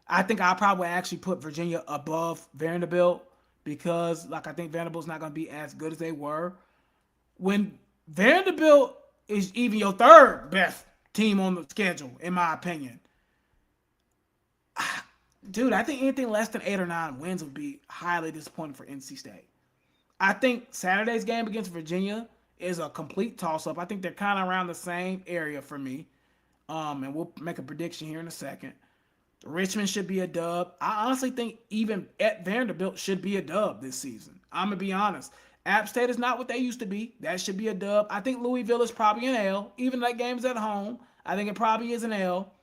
S1: I think I'll probably actually put Virginia above Vanderbilt because, like, I think Vanderbilt's not going to be as good as they were. When Vanderbilt is even your third best team on the schedule, in my opinion, dude, I think anything less than 8 or 9 wins would be highly disappointing for NC State. I think Saturday's game against Virginia is a complete toss-up. I think they're kind of around the same area for me. And we'll make a prediction here in a second. Richmond should be a dub. I honestly think even at Vanderbilt should be a dub this season. I'm going to be honest. App State is not what they used to be. That should be a dub. I think Louisville is probably an L. Even though that game's at home, I think it probably is an L.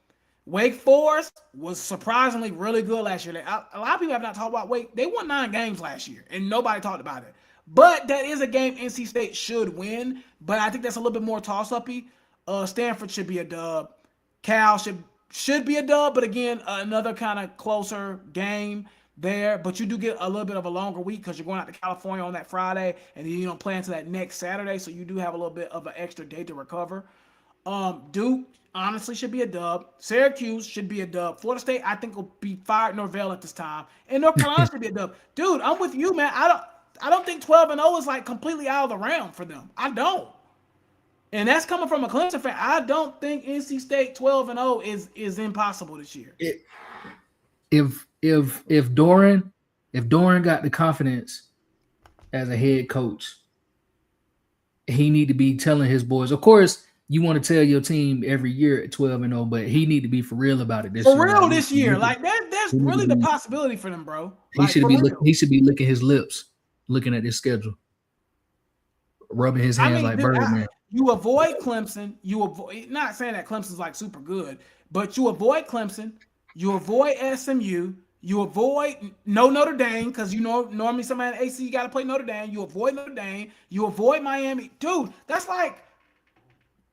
S1: Wake Forest was surprisingly really good last year. A lot of people have not talked about Wake. They won 9 games last year, and nobody talked about it. But that is a game NC State should win. But I think that's a little bit more toss-uppy. Stanford should be a dub. Cal should be a dub, but again, another kind of closer game there. But you do get a little bit of a longer week because you're going out to California on that Friday, and then you don't play until that next Saturday, so you do have a little bit of an extra day to recover. Duke honestly should be a dub. Syracuse should be a dub. Florida State, I think, will be fired Norvell at this time. And North Carolina should be a dub. Dude, I'm with you, man. I don't think 12-0 is like completely out of the realm for them. I don't. And that's coming from a Clemson fan. I don't think NC State 12-0 is impossible this year.
S2: If Doran got the confidence as a head coach, he need to be telling his boys. Of course, you want to tell your team every year at 12-0, but he need to be for real about it this year.
S1: For real this year. Like there's really the possibility for them, bro.
S2: He
S1: Like,
S2: should be licking his lips, looking at this schedule, rubbing his hands like Birdman.
S1: You avoid Clemson. Not saying that Clemson's like super good, but you avoid Clemson. You avoid SMU. You avoid Notre Dame because normally somebody in AC got to play Notre Dame. You avoid Notre Dame. You avoid Miami. Dude, that's like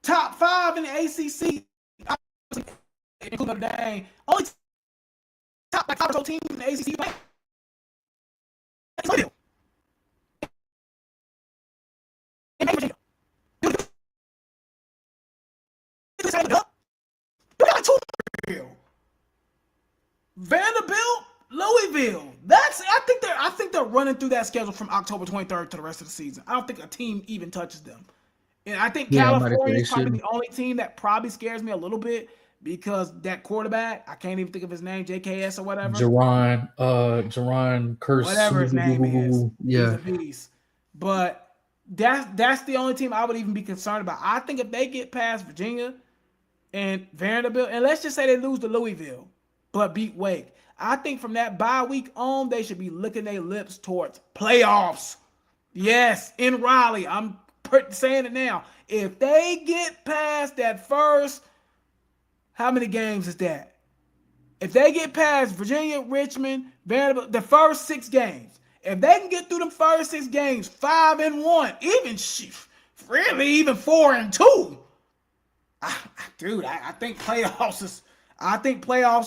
S1: top 5 in the ACC. Including Notre Dame. Only top like 5 or so teams in the ACC play. Vanderbilt, Louisville. I think they're running through that schedule from October 23rd to the rest of the season. I don't think a team even touches them. And I think California is probably the only team that probably scares me a little bit because that quarterback, I can't even think of his name, JKS or whatever.
S2: Jerron Curse.
S1: Whatever his name is.
S2: Yeah.
S1: He's a beast. But that's the only team I would even be concerned about. I think if they get past Virginia and Vanderbilt, and let's just say they lose to Louisville, but beat Wake, I think from that bye week on, they should be licking their lips towards playoffs. Yes, in Raleigh. I'm saying it now. If they get past that first, how many games is that? If they get past Virginia, Richmond, Vanderbilt, the first 6 games, if they can get through them first 6 games, 5-1, even 4-2, dude, I think playoffs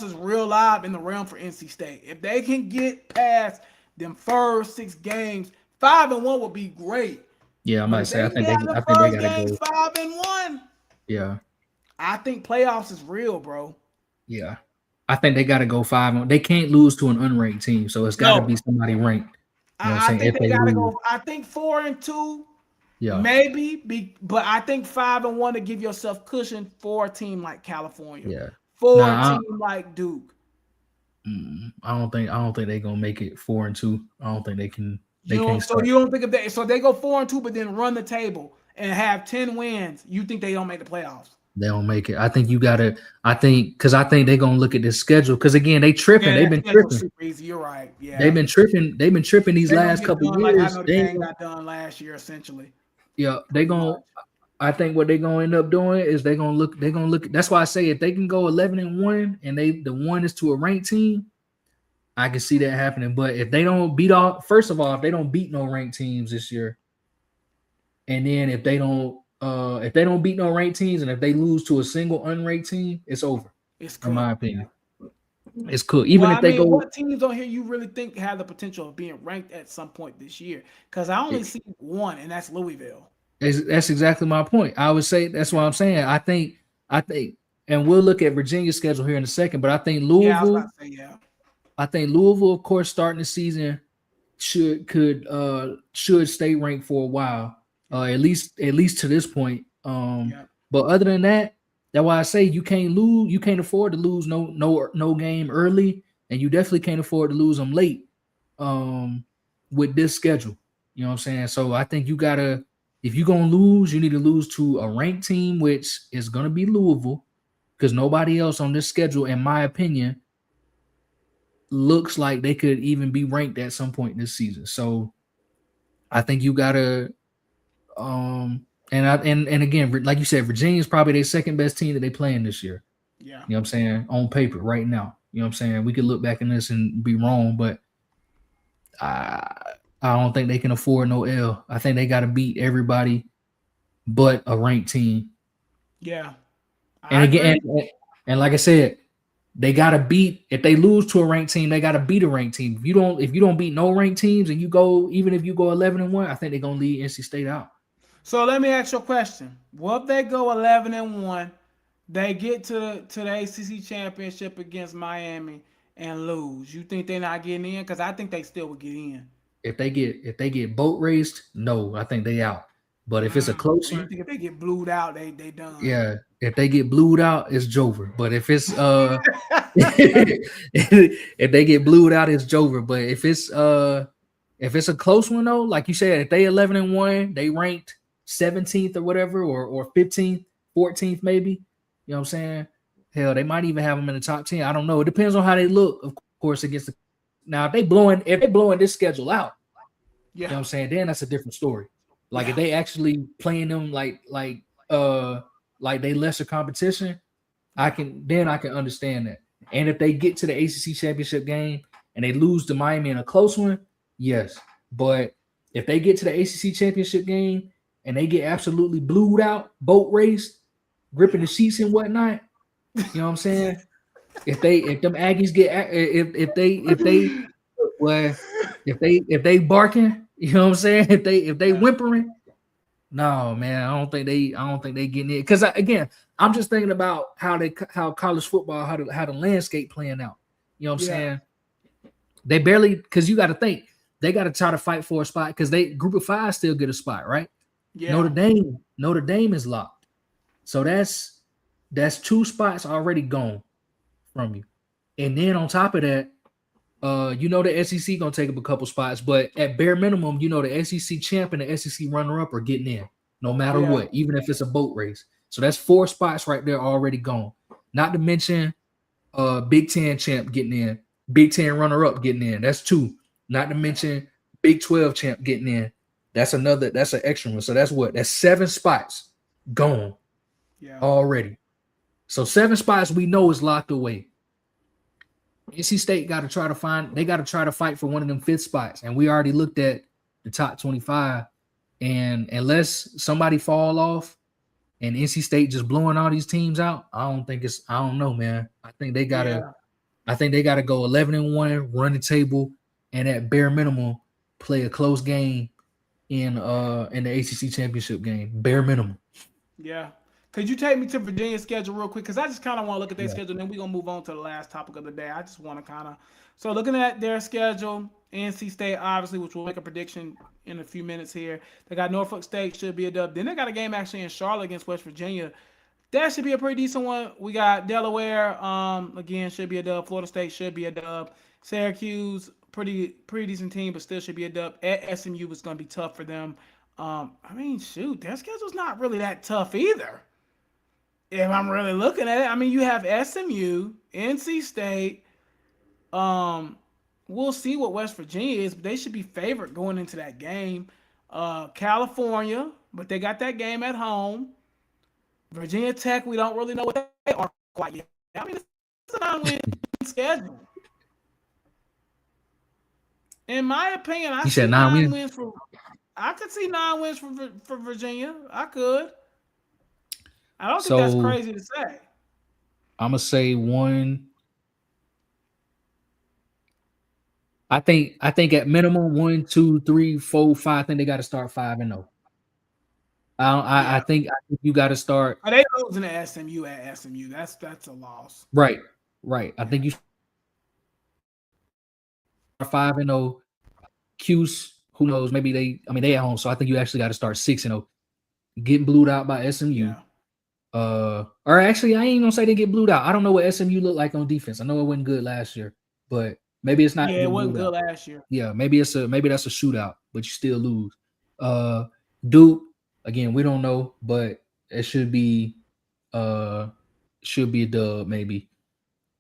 S1: is real live in the realm for NC State. If they can get past them first 6 games, 5-1 would be great.
S2: Yeah, I might say I think they got to go
S1: 5-1.
S2: Yeah,
S1: I think playoffs is real, bro.
S2: Yeah, I think they got to go 5-1. They can't lose to an unranked team, so it's got to be somebody ranked. You know what I'm saying?
S1: They got to go. I think 4-2. Yeah, maybe, but I think 5-1 to give yourself cushion for a team like California.
S2: Yeah,
S1: for a team like Duke.
S2: I don't think they're gonna make it 4-2. I don't think they can.
S1: So you don't think if they they go 4-2, but then run the table and have 10 wins, you think they don't make the playoffs?
S2: They don't make it. I think you gotta. I think they're gonna look at this schedule because again they tripping. They've been tripping.
S1: Super easy. You're right. Yeah,
S2: they've been tripping. They've been tripping these last couple of years.
S1: Like they got done last year essentially.
S2: Yeah, they gonna. I think what they're gonna end up doing is they're gonna look. That's why I say if they can go 11-1 and the one is to a ranked team, I can see that happening. But if they don't beat if they don't beat no ranked teams this year, and then if they don't beat no ranked teams, and if they lose to a single unranked team, it's over.
S1: It's cool.
S2: In my opinion. It's cool. Even if they go.
S1: What teams on here you really think have the potential of being ranked at some point this year? Because I only see one, and that's Louisville.
S2: That's exactly my point. I would say that's what I'm saying. I think, and we'll look at Virginia's schedule here in a second, but I think Louisville.
S1: Yeah, I was about to say,
S2: I think Louisville, of course, starting the season should stay ranked for a while, at least to this point. But other than that, that's why I say you can't lose. You can't afford to lose no game early, and you definitely can't afford to lose them late. With this schedule, you know what I'm saying. So I think you gotta. If you're going to lose, you need to lose to a ranked team, which is going to be Louisville, because nobody else on this schedule, in my opinion, looks like they could even be ranked at some point this season. So I think you got to and again, like you said, Virginia is probably their second best team that they playing this year.
S1: Yeah.
S2: You know what I'm saying? On paper right now. You know what I'm saying? We could look back in this and be wrong, but I don't think they can afford no L. I think they got to beat everybody but a ranked team.
S1: Yeah.
S2: And again, and like I said, they got to beat. If they lose to a ranked team, they got to beat a ranked team. If you don't beat no ranked teams and you go, even if you go 11-1, I think they're gonna lead NC State out.
S1: So let me ask you a question. What if they go 11-1? They get to the ACC championship against Miami and lose. You think they're not getting in? Because I think they still would get in.
S2: If they get boat raced, no, I think they out. But if it's a close
S1: So you
S2: one,
S1: think if they get blued out, they done?
S2: yeah. If they get blued out, it's Jover. But if it's if they get blued out, it's Jover. But if it's a close one though, like you said, if they 11-1, they ranked 17th or whatever, or 15th, 14th maybe. You know what I'm saying? Hell, they might even have them in the top 10. I don't know. It depends on how they look, of course, against the now if they blowing this schedule out, you know
S1: Yeah,
S2: what I'm saying? Then that's a different story. Like if
S1: yeah,
S2: they actually playing them uh like they lesser competition,
S1: yeah,
S2: I can understand that. And if they get to the ACC championship game and they lose to Miami in a close one, yes. But if they get to the ACC championship game and they get absolutely blued out, boat raced, gripping the
S1: yeah.
S2: sheets and whatnot, you know what I'm saying? If them Aggies get if they well if they barking, you know what I'm saying? If they
S1: Yeah.
S2: whimpering, no, man, I don't think they getting it. Because again, I'm just thinking about how college football, how the landscape playing out. You know what I'm
S1: Yeah.
S2: saying? They barely, because you got to think they got to try to fight for a spot because they group of five still get a spot, right?
S1: Yeah.
S2: Notre Dame is locked, so that's two spots already gone from you, and then on top of that, the SEC gonna take up a couple spots, but at bare minimum, the SEC champ and the SEC runner up are getting in, no matter
S1: Yeah.
S2: what, even if it's a boat race. So that's four spots right there already gone. Not to mention, Big Ten champ getting in, Big Ten runner up getting in. That's two. Not to mention Big 12 champ getting in. That's another. That's an extra one. So that's what. That's seven spots gone
S1: Yeah.
S2: already. So seven spots we know is locked away. NC State got to try to find. They got to try to fight for one of them fifth spots, and we already looked at the top 25. And unless somebody fall off, and NC State just blowing all these teams out, I don't think it's. I don't know, man. I think they gotta.
S1: Yeah.
S2: I think they gotta go 11-1, run the table, and at bare minimum play a close game in the ACC championship game. Bare minimum.
S1: Yeah. Could you take me to Virginia's schedule real quick? Because I just kind of want to look at their
S2: Yeah.
S1: schedule, and then we're going to move on to the last topic of the day. I just want to kind of. So, looking at their schedule, NC State, obviously, which we'll make a prediction in a few minutes here. They got Norfolk State, should be a dub. Then they got a game actually in Charlotte against West Virginia. That should be a pretty decent one. We got Delaware, again, should be a dub. Florida State should be a dub. Syracuse, pretty decent team, but still should be a dub. At SMU is going to be tough for them. I mean, shoot, their schedule's not really that tough either. If I'm really looking at it, I mean, you have SMU, NC State. Um, we'll see what West Virginia is, but they should be favored going into that game. California, but they got that game at home. Virginia Tech, we don't really know what they are quite yet. I mean, it's a 9-win schedule. In my opinion, I
S2: You said
S1: see
S2: nine
S1: nine
S2: wins.
S1: wins for. I could see 9 wins for Virginia. I could. I don't think that's
S2: So
S1: crazy to say.
S2: I'm gonna say one. I think at minimum 1, 2, 3, 4, 5. I think they got to start 5-0. I
S1: Yeah.
S2: think you got to start
S1: Are they losing to SMU at SMU? That's a loss.
S2: right, right. I
S1: Yeah.
S2: think you start 5-0. Cuse, who knows? Maybe they. I mean, they at home, so I think you actually got to start 6-0. Getting blued out by SMU.
S1: Yeah.
S2: Or actually, I ain't gonna say they get blued out. I don't know what SMU looked like on defense. I know it wasn't good last year, but maybe it's not
S1: Yeah, it
S2: getting
S1: wasn't
S2: blued
S1: good
S2: out.
S1: last year.
S2: Yeah, maybe that's a shootout, but you still lose. Uh, Duke, again, we don't know, but it uh should be a dub maybe.
S1: Yeah.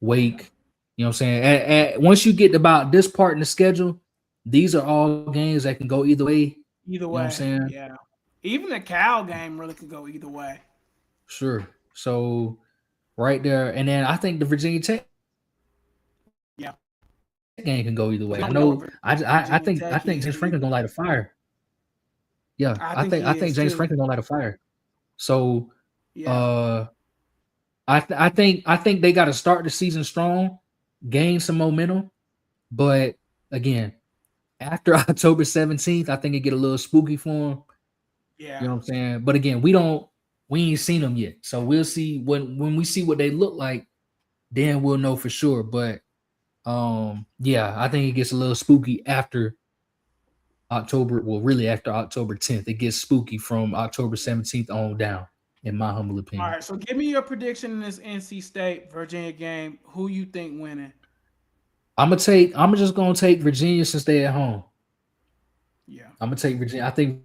S2: Wake, you know what I'm saying? Once you get about this part in the schedule, these are all games that can go either way.
S1: Either
S2: You know what I'm
S1: way,
S2: saying?
S1: yeah. Even the Cal game really could go either way.
S2: Sure. So right there, and then I think the Virginia Tech
S1: Yeah.
S2: game can go either
S1: But
S2: way. I
S1: we don't know
S2: know.
S1: what
S2: I
S1: Virginia
S2: think
S1: Tech
S2: James
S1: is
S2: Franklin
S1: either.
S2: gonna light a fire. Yeah,
S1: I
S2: I
S1: think
S2: think
S1: he
S2: I think
S1: is
S2: James
S1: too.
S2: Franklin gonna light a fire. So
S1: Yeah.
S2: uh I think they got to start the season strong, gain some momentum. But again, after October 17th, I think it get a little spooky for them. You
S1: Yeah.
S2: know what I'm saying? But again, we ain't seen them yet. So we'll see when we see what they look like, then we'll know for sure. But yeah, I think it gets a little spooky after October. Well, really after October 10th. It gets spooky from October 17th on down, in my humble
S1: All
S2: opinion.
S1: right. So give me your prediction in this NC State Virginia game. Who you think winning?
S2: I'm just gonna take Virginia since they at home.
S1: Yeah.
S2: I'm gonna take Virginia. I think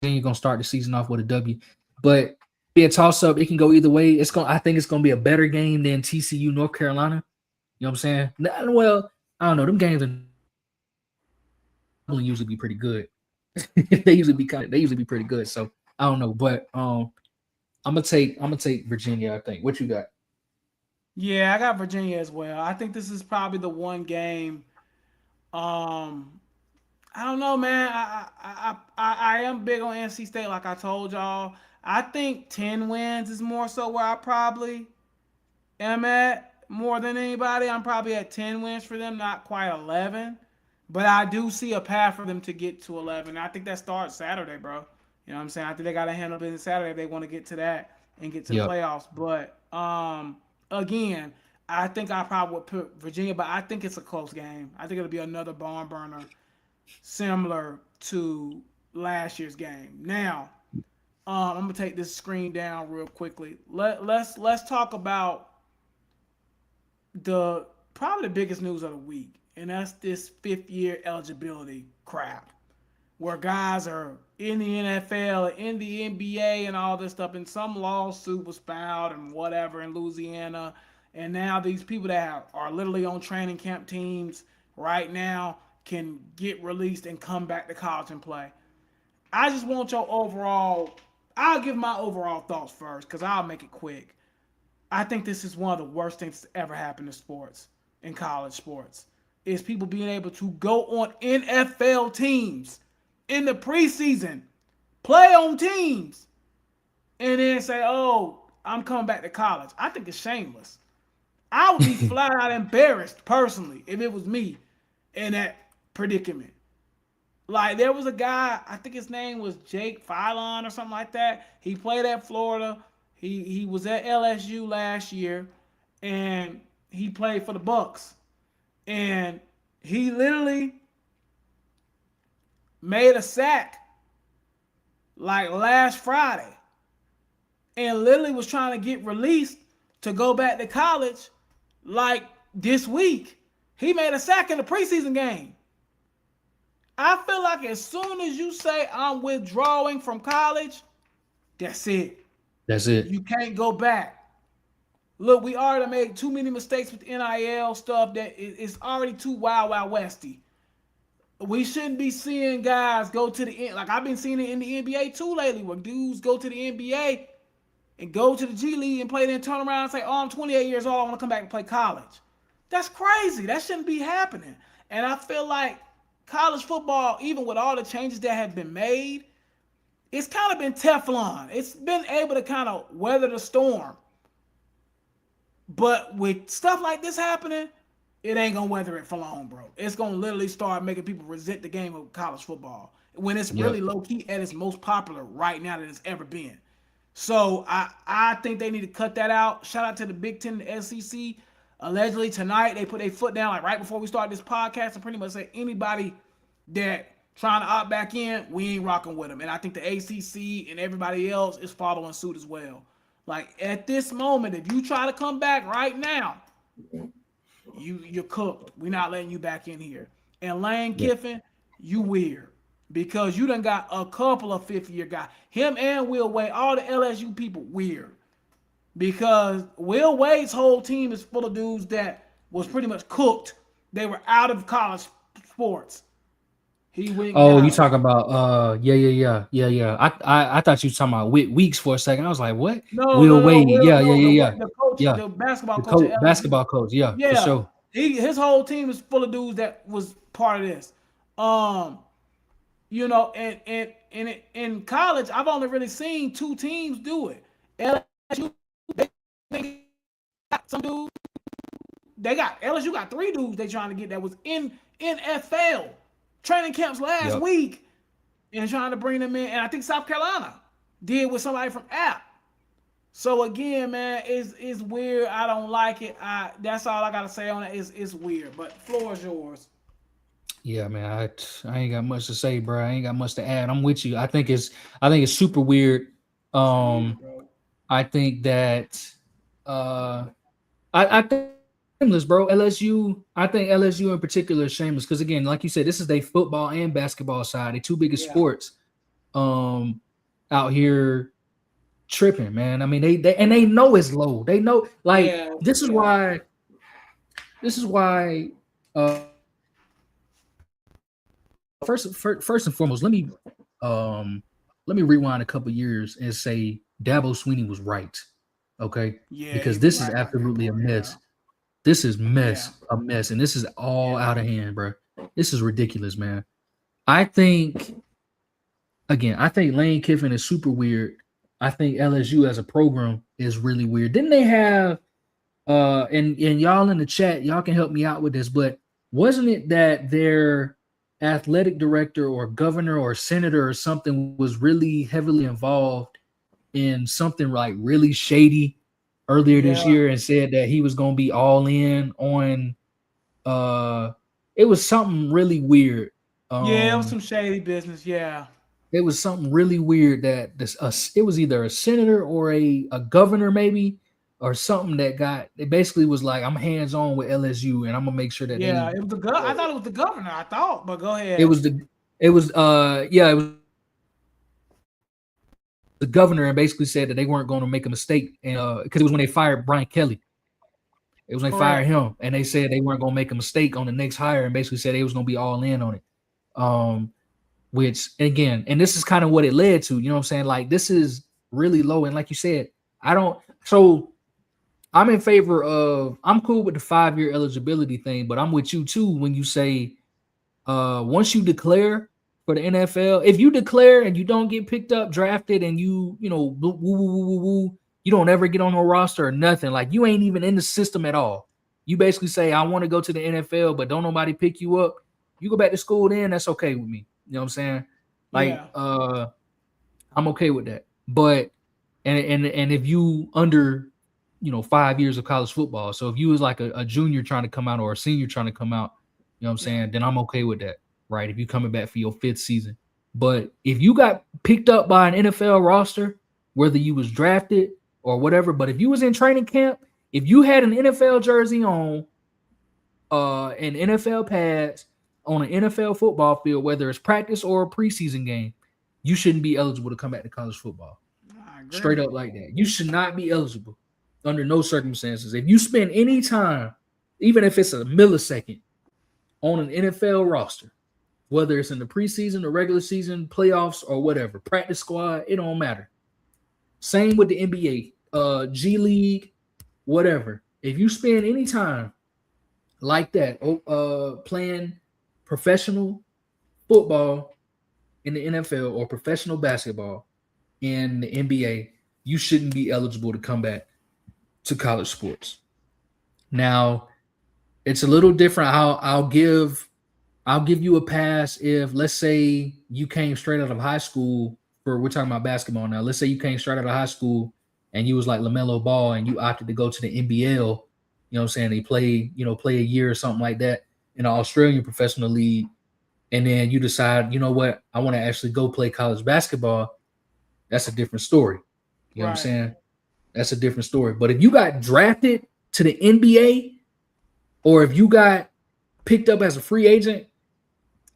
S2: Virginia gonna start the season off with a W. But be a toss up. It can go either way. I think it's gonna be a better game than TCU North Carolina. You know what I'm saying? Well, I don't know. Them games are usually be pretty good. They usually be pretty good. So I don't know. But I'm gonna take Virginia, I think. What you got?
S1: Yeah, I got Virginia as well. I think this is probably the one game. Um, I don't know, man. I am big on NC State, like I told y'all. I think 10 wins is more so where I probably am at more than anybody. I'm probably at 10 wins for them, not quite 11. But I do see a path for them to get to 11. I think that starts Saturday, bro. You know what I'm saying? I think they got to handle business Saturday if they want to get to that and get to the
S2: Yep.
S1: playoffs. But again, I think I probably would put Virginia, but I think it's a close game. I think it'll be another barn burner similar to last year's game. Now, I'm gonna take this screen down real quickly. Let's talk about the probably the biggest news of the week, and that's this 5th year eligibility crap, where guys are in the NFL, in the NBA, and all this stuff, and some lawsuit was filed and whatever in Louisiana, and now these people that are literally on training camp teams right now can get released and come back to college and play. I just want your overall. I'll give my overall thoughts first because I'll make it quick. I think this is one of the worst things to ever happen to sports, in college sports, is people being able to go on NFL teams in the preseason, play on teams, and then say, "Oh, I'm coming back to college." I think it's shameless. I would be flat out embarrassed personally if it was me in that predicament. Like there was a guy, I think his name was Jake Phylon or something like that. He played at Florida. He was at LSU last year, and he played for the Bucks. And he literally made a sack like last Friday, and literally was trying to get released to go back to college like this week. He made a sack in the preseason game. I feel like as soon as you say I'm withdrawing from college, that's it.
S2: That's it.
S1: You can't go back. Look, we already made too many mistakes with NIL stuff that it's already too wild westy. We shouldn't be seeing guys go to the end. Like I've been seeing it in the NBA too lately, where dudes go to the NBA and go to the G League and play, then turn around and say, "Oh, I'm 28 years old. I want to come back and play college." That's crazy. That shouldn't be happening. And I feel like college football, even with all the changes that have been made, it's kind of been Teflon. It's been able to kind of weather the storm. But with stuff like this happening, it ain't gonna weather it for long, bro. It's gonna literally start making people resent the game of college football when it's really
S2: Yep.
S1: low key at its most popular right now than it's ever been. So I think they need to cut that out. Shout out to the Big Ten and the SEC. Allegedly tonight they put their foot down like right before we started this podcast and pretty much said anybody that trying to opt back in, we ain't rocking with them. And I think the ACC and everybody else is following suit as well. Like at this moment, if you try to come back right now, you're cooked. We're not letting you back in here. And Lane
S2: Yep.
S1: Kiffin, you weird because you done got a couple of 5th-year guys. Him and Will Wade, all the LSU people, weird because Will Wade's whole team is full of dudes that was pretty much cooked. They were out of college sports. He went and
S2: Oh, you
S1: got them.
S2: talk about yeah. I thought you were talking about Weeks for a second. I was like, what?
S1: No,
S2: Will
S1: no, no.
S2: Wade.
S1: Will,
S2: Yeah, yeah,
S1: no,
S2: yeah, yeah,
S1: the coach,
S2: yeah.
S1: the basketball
S2: The
S1: coach at
S2: coach,
S1: LSU.
S2: basketball coach. Yeah, for
S1: Yeah,
S2: sure.
S1: his whole team is full of dudes that was part of this. Um, in college, I've only really seen 2 teams do it. LSU, they got some dudes. They got LSU got 3 dudes they trying to get that was in NFL training camps last
S2: Yep.
S1: week. and trying to bring them in. And I think South Carolina did with somebody from App. So again, man, it's weird. I don't like it. That's all I gotta say on it. It's weird. But floor is yours.
S2: Yeah, man, I ain't got much to say, bro. I ain't got much to add. I'm with you. I think it's super weird.
S1: It's weird,
S2: Um,
S1: bro.
S2: I think that uh I think shameless, bro. LSU, I think LSU in particular is shameless because again, like you said, this is their football and basketball side, the two biggest
S1: Yeah.
S2: sports um out here tripping, man. I mean, they know it's low. They know like
S1: Yeah.
S2: this is
S1: Yeah.
S2: why this is why first and foremost, um let me rewind a couple years and say Dabo Sweeney was right. Okay?
S1: Yeah. He
S2: Because
S1: was
S2: this is
S1: right about that
S2: absolutely a
S1: part. Yeah.
S2: mess. This is
S1: Yeah.
S2: a mess, and this is all
S1: Yeah.
S2: out of hand, bro. This is ridiculous, man. I think again, I think Lane Kiffin is super weird. I think LSU as a program is really weird. Didn't they have and y'all in the chat, y'all can help me out with this, but wasn't it that their athletic director or governor or senator or something was really heavily involved in something like really shady earlier this
S1: Yeah.
S2: year and said that he was going to be all in on uh it was something really weird.
S1: Yeah. It was
S2: um
S1: some shady business. Yeah.
S2: it was something really weird that it was either a senator or a governor maybe or something that got it basically was like I'm hands on with LSU and I'm gonna make sure that
S1: Yeah.
S2: they
S1: It was the I thought it was the governor. I thought, but go
S2: it
S1: ahead.
S2: was the it was yeah it was the governor and basically said that they weren't going to make a mistake and because it was when they fired Brian Kelly. It was when they fired
S1: Correct.
S2: him and they said they weren't going to make a mistake on the next hire and basically said they was going to be all in on it. Um, which again, and this is kind of what it led to. You know what I'm saying? Like this is really low, and like you said, I don't. So I'm in favor of. I'm cool with the 5 year eligibility thing, but I'm with you too when you say once you declare for the NFL, if you declare and you don't get picked up, drafted, and you know woo, woo, woo, woo, woo, you don't ever get on no roster or nothing. Like you ain't even in the system at all. You basically say I want to go to the NFL, but don't nobody pick you up. You go back to school, then that's okay with me. You know what I'm saying? Like
S1: Yeah.
S2: I'm okay with that. But and if you under 5 years of college football, so if you was like a junior trying to come out or a senior trying to come out, you know what I'm
S1: Yeah.
S2: saying, then I'm okay with that, right? If you coming back for your fifth season. But if you got picked up by an NFL roster, whether you was drafted or whatever, but if you was in training camp, if you had an NFL jersey on, and NFL pads on an NFL football field, whether it's practice or a preseason game, you shouldn't be eligible to come back to college football.
S1: I agree.
S2: Straight up like that. You should not be eligible under no circumstances. If you spend any time, even if it's a millisecond, on an NFL roster, whether it's in the preseason, the regular season, playoffs, or whatever, practice squad, it don't matter. Same with the NBA, G League, whatever. If you spend any time like that, playing professional football in the NFL or professional basketball in the NBA, you shouldn't be eligible to come back to college sports. Now, it's a little different. I'll give you a pass if let's say you came straight out of high school for we're talking about basketball now. Let's say you came straight out of high school and you was like LaMelo Ball and you opted to go to the NBL, you know what I'm saying? They play a year or something like that in an Australian professional league, and then you decide, you know what, I want to actually go play college basketball. That's a different story. You know what I'm
S1: Right.
S2: saying? That's a different story. But if you got drafted to the NBA or if you got picked up as a free agent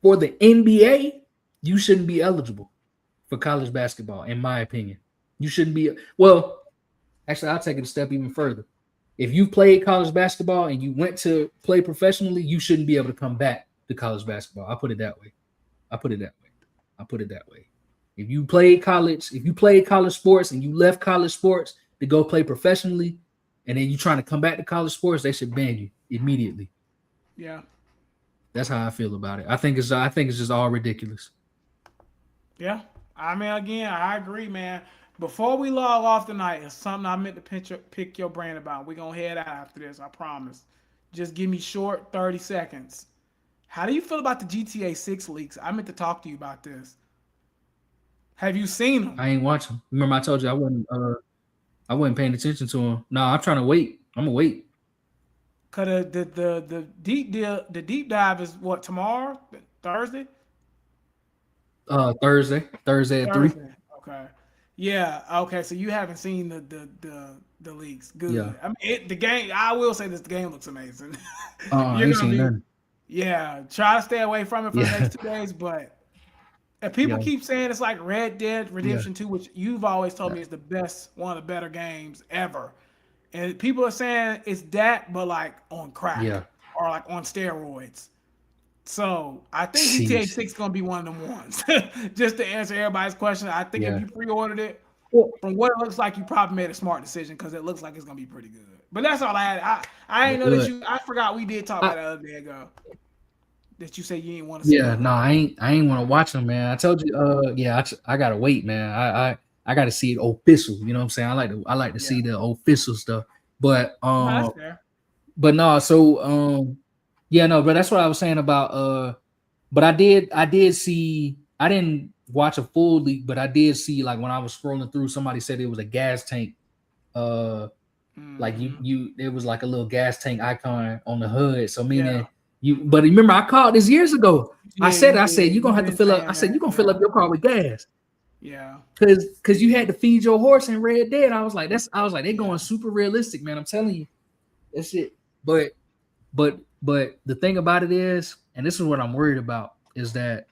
S2: for the NBA, you shouldn't be eligible for college basketball, in my opinion. You shouldn't be. Well, actually, I'll take it a step even further. If you played college basketball and you went to play professionally, you shouldn't be able to come back to college basketball. I put it that way. I put it that way. I put it that way. If you played college sports and you left college sports to go play professionally, and then you trying to come back to college sports, they should ban you immediately.
S1: Yeah.
S2: That's how I feel about it. I think it's just all ridiculous.
S1: Yeah. I mean, again, I agree, man. Before we log off tonight, it's something I meant to pick your brain about. We're going to head out after this, I promise. Just give me short 30 seconds. How do you feel about the GTA 6 leaks? I meant to talk to you about this. Have you seen them?
S2: I ain't watching. Remember, I told you I wasn't paying attention to him. No, I'm trying to wait. I'm gonna wait.
S1: Cause the deep dive is what, tomorrow, Thursday.
S2: Thursday at 3.
S1: Thursday. Okay. Yeah. Okay. So you haven't seen the leaks.
S2: Yeah.
S1: Good. I mean, the game. I will say this: the game looks amazing.
S2: I
S1: You're
S2: ain't
S1: gonna
S2: seen
S1: be.
S2: nothing.
S1: Yeah. Try to stay away from it for the
S2: Yeah.
S1: next 2 days. But if people
S2: Yeah.
S1: keep saying it's like Red Dead
S2: Yeah.
S1: Redemption 2, which you've always told me is the best, one of the better games ever, and people are saying it's that, but like on crack
S2: Yeah.
S1: or like on steroids. So I think GTA
S2: Jeez.
S1: 6 is gonna be one of them ones. Just to answer everybody's question, I think if
S2: Yeah.
S1: you pre-ordered it,
S2: Well,
S1: from what it looks like, you probably made a smart decision because it looks like it's gonna be pretty good. But that's all I had. I ain't know that
S2: good.
S1: you. I forgot we did talk about
S2: I,
S1: that the other day ago. That you said you didn't want to see
S2: yeah.
S1: them.
S2: No, I ain't want to watch them, man. I told you. Yeah. I gotta wait, man. I gotta see it official. You know what I'm saying? I like to
S1: Yeah,
S2: see the official stuff. But
S1: no, that's fair.
S2: but no. So yeah, no. But that's what I was saying about But I did see. I didn't watch a full leak, but I did see, like, when I was scrolling through, somebody said it was a gas tank. Uh, like
S1: Hmm.
S2: it was like a little gas tank icon on the hood. So
S1: Yeah,
S2: meaning you. But remember, I called this years ago.
S1: yeah, you
S2: I said
S1: did.
S2: you're gonna
S1: You've
S2: have to
S1: been
S2: fill up. I
S1: saying
S2: said
S1: that.
S2: you're gonna fill
S1: Yeah,
S2: up your car with gas
S1: yeah,
S2: because you had to feed your horse in Red Dead. I was like they're
S1: yeah.
S2: going super realistic, man. I'm telling you, that's it. But but the thing about it is, and this is what I'm worried about, is that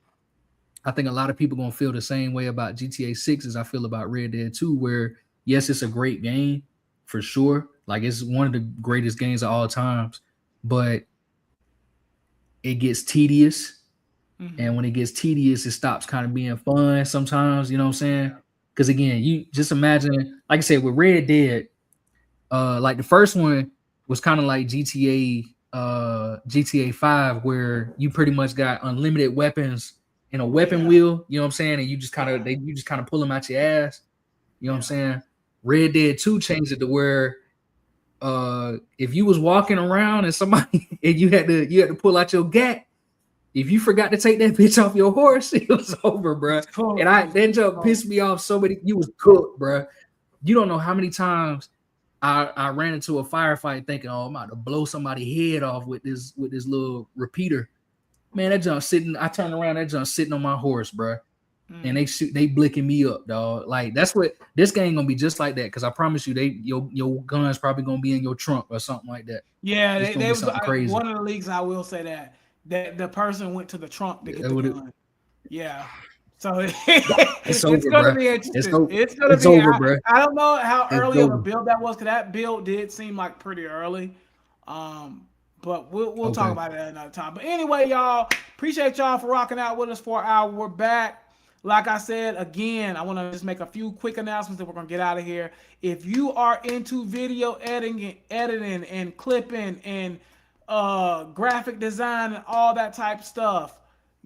S2: I think a lot of people gonna feel the same way about GTA 6 as I feel about Red Dead 2, where yes, it's a great game for sure. Like, it's one of the greatest games of all times, but it gets tedious. And
S1: Hmm.
S2: when it gets tedious, it stops kind of being fun sometimes, you know what I'm saying?
S1: Yeah,
S2: Because again, you just imagine, like I said, with Red Dead, like the first one was kind of like GTA 5, where you pretty much got unlimited weapons in a weapon
S1: yeah,
S2: wheel, you know what I'm saying? And
S1: yeah,
S2: you just kind of pull them out your ass, you know what I'm
S1: yeah.
S2: saying? Red Dead 2 changed it to where if you was walking around and somebody and you had to pull out your gat, if you forgot to take that bitch off your horse, it was over, bro.
S1: It's cool.
S2: And
S1: It was
S2: that jump
S1: cool.
S2: pissed me off so many. You was cooked, bro. You don't know how many times I ran into a firefight thinking, oh, I'm about to blow somebody's head off with this little repeater. Man, that junk sitting. I turned around, that junk sitting on my horse, bro. And
S1: Mm.
S2: they blicking me up, dog. Like, that's what this game gonna be, just like that. Cause I promise you, your guns probably gonna be in your trunk or something like that.
S1: Yeah,
S2: It's gonna
S1: they
S2: be
S1: was
S2: something crazy.
S1: one of the leagues. I will say that the person went to the trunk to get
S2: That
S1: the
S2: would
S1: gun. Yeah, so
S2: It's
S1: it's
S2: over,
S1: gonna
S2: bro.
S1: be
S2: It's
S1: interesting.
S2: over.
S1: It's gonna
S2: It's
S1: be.
S2: over, bro.
S1: I don't know how
S2: It's
S1: early of a
S2: over.
S1: build that was, because that build did seem like pretty early. Um, but we'll talk
S2: Okay.
S1: about it at another time. But anyway, y'all, appreciate y'all for rocking out with us for an hour. We're back. Like I said again, I want to just make a few quick announcements that we're gonna get out of here. If you are into video editing and clipping and graphic design and all that type of stuff,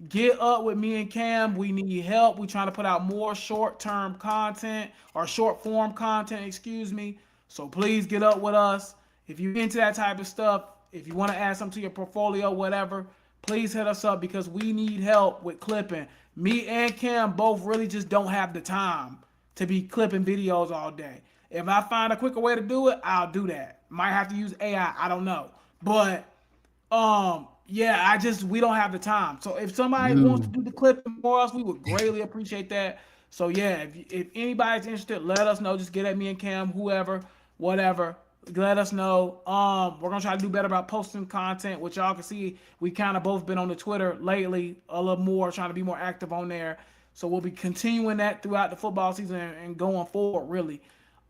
S1: get up with me and Cam. We need help. We trying to put out more short-term content, or short-form content, excuse me. So please get up with us. If you're into that type of stuff, if you want to add something to your portfolio, whatever, please hit us up because we need help with clipping. Me and Cam both really just don't have the time to be clipping videos all day. If I find a quicker way to do it, I'll do that. Might have to use AI. I don't know. But yeah, we don't have the time. So if somebody wants to
S2: You
S1: do the clipping for us, we would greatly appreciate that. So yeah, if anybody's interested, let us know. Just get at me and Cam, whoever, whatever. Let us know. We're gonna try to do better about posting content, which y'all can see. We kind of both been on the Twitter lately a little more, trying to be more active on there. So we'll be continuing that throughout the football season and going forward, really.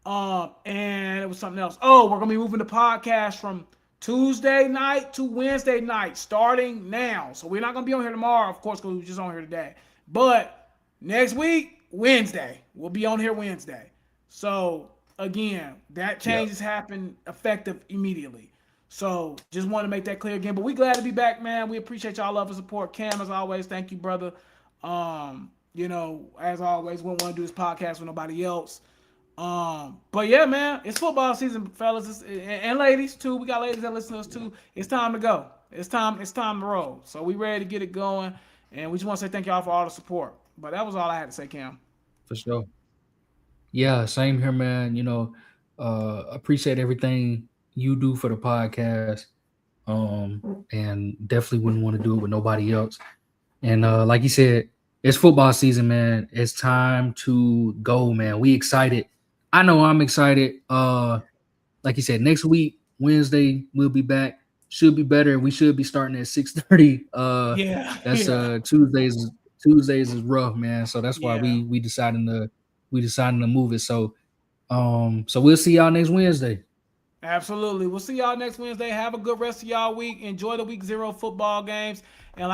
S1: And it was something else. Oh, we're gonna be moving the podcast from Tuesday night to Wednesday night, starting now. So we're not gonna be on here tomorrow, of course, because we were just on here today. But next week, Wednesday, we'll be on here Wednesday. So again, that
S2: Yep.
S1: changes happen effective immediately. So just want to make that clear again. But we glad to be back, man. We appreciate y'all love and support. Cam, as always, thank you, brother. As always, we don't want to do this podcast with nobody else. But yeah, man, it's football season, fellas, and ladies too. We got ladies that listen to us too. It's time to go. It's time to roll. So we ready to get it going, and we just want to say thank y'all for all the support. But that was all I had to say, Cam.
S2: For sure. Yeah, same here, man. Appreciate everything you do for the podcast. And definitely wouldn't want to do it with nobody else. And like you said, it's football season, man. It's time to go, man. We excited. I know I'm excited. Like you said, next week, Wednesday, we'll be back. Should be better. We should be starting at 6:30.
S1: Yeah,
S2: That's
S1: yeah,
S2: Tuesdays is rough, man. So that's why
S1: yeah.
S2: we deciding to move it. So we'll see y'all next Wednesday.
S1: Absolutely. We'll see y'all next Wednesday. Have a good rest of y'all week. Enjoy the week 0 football games. And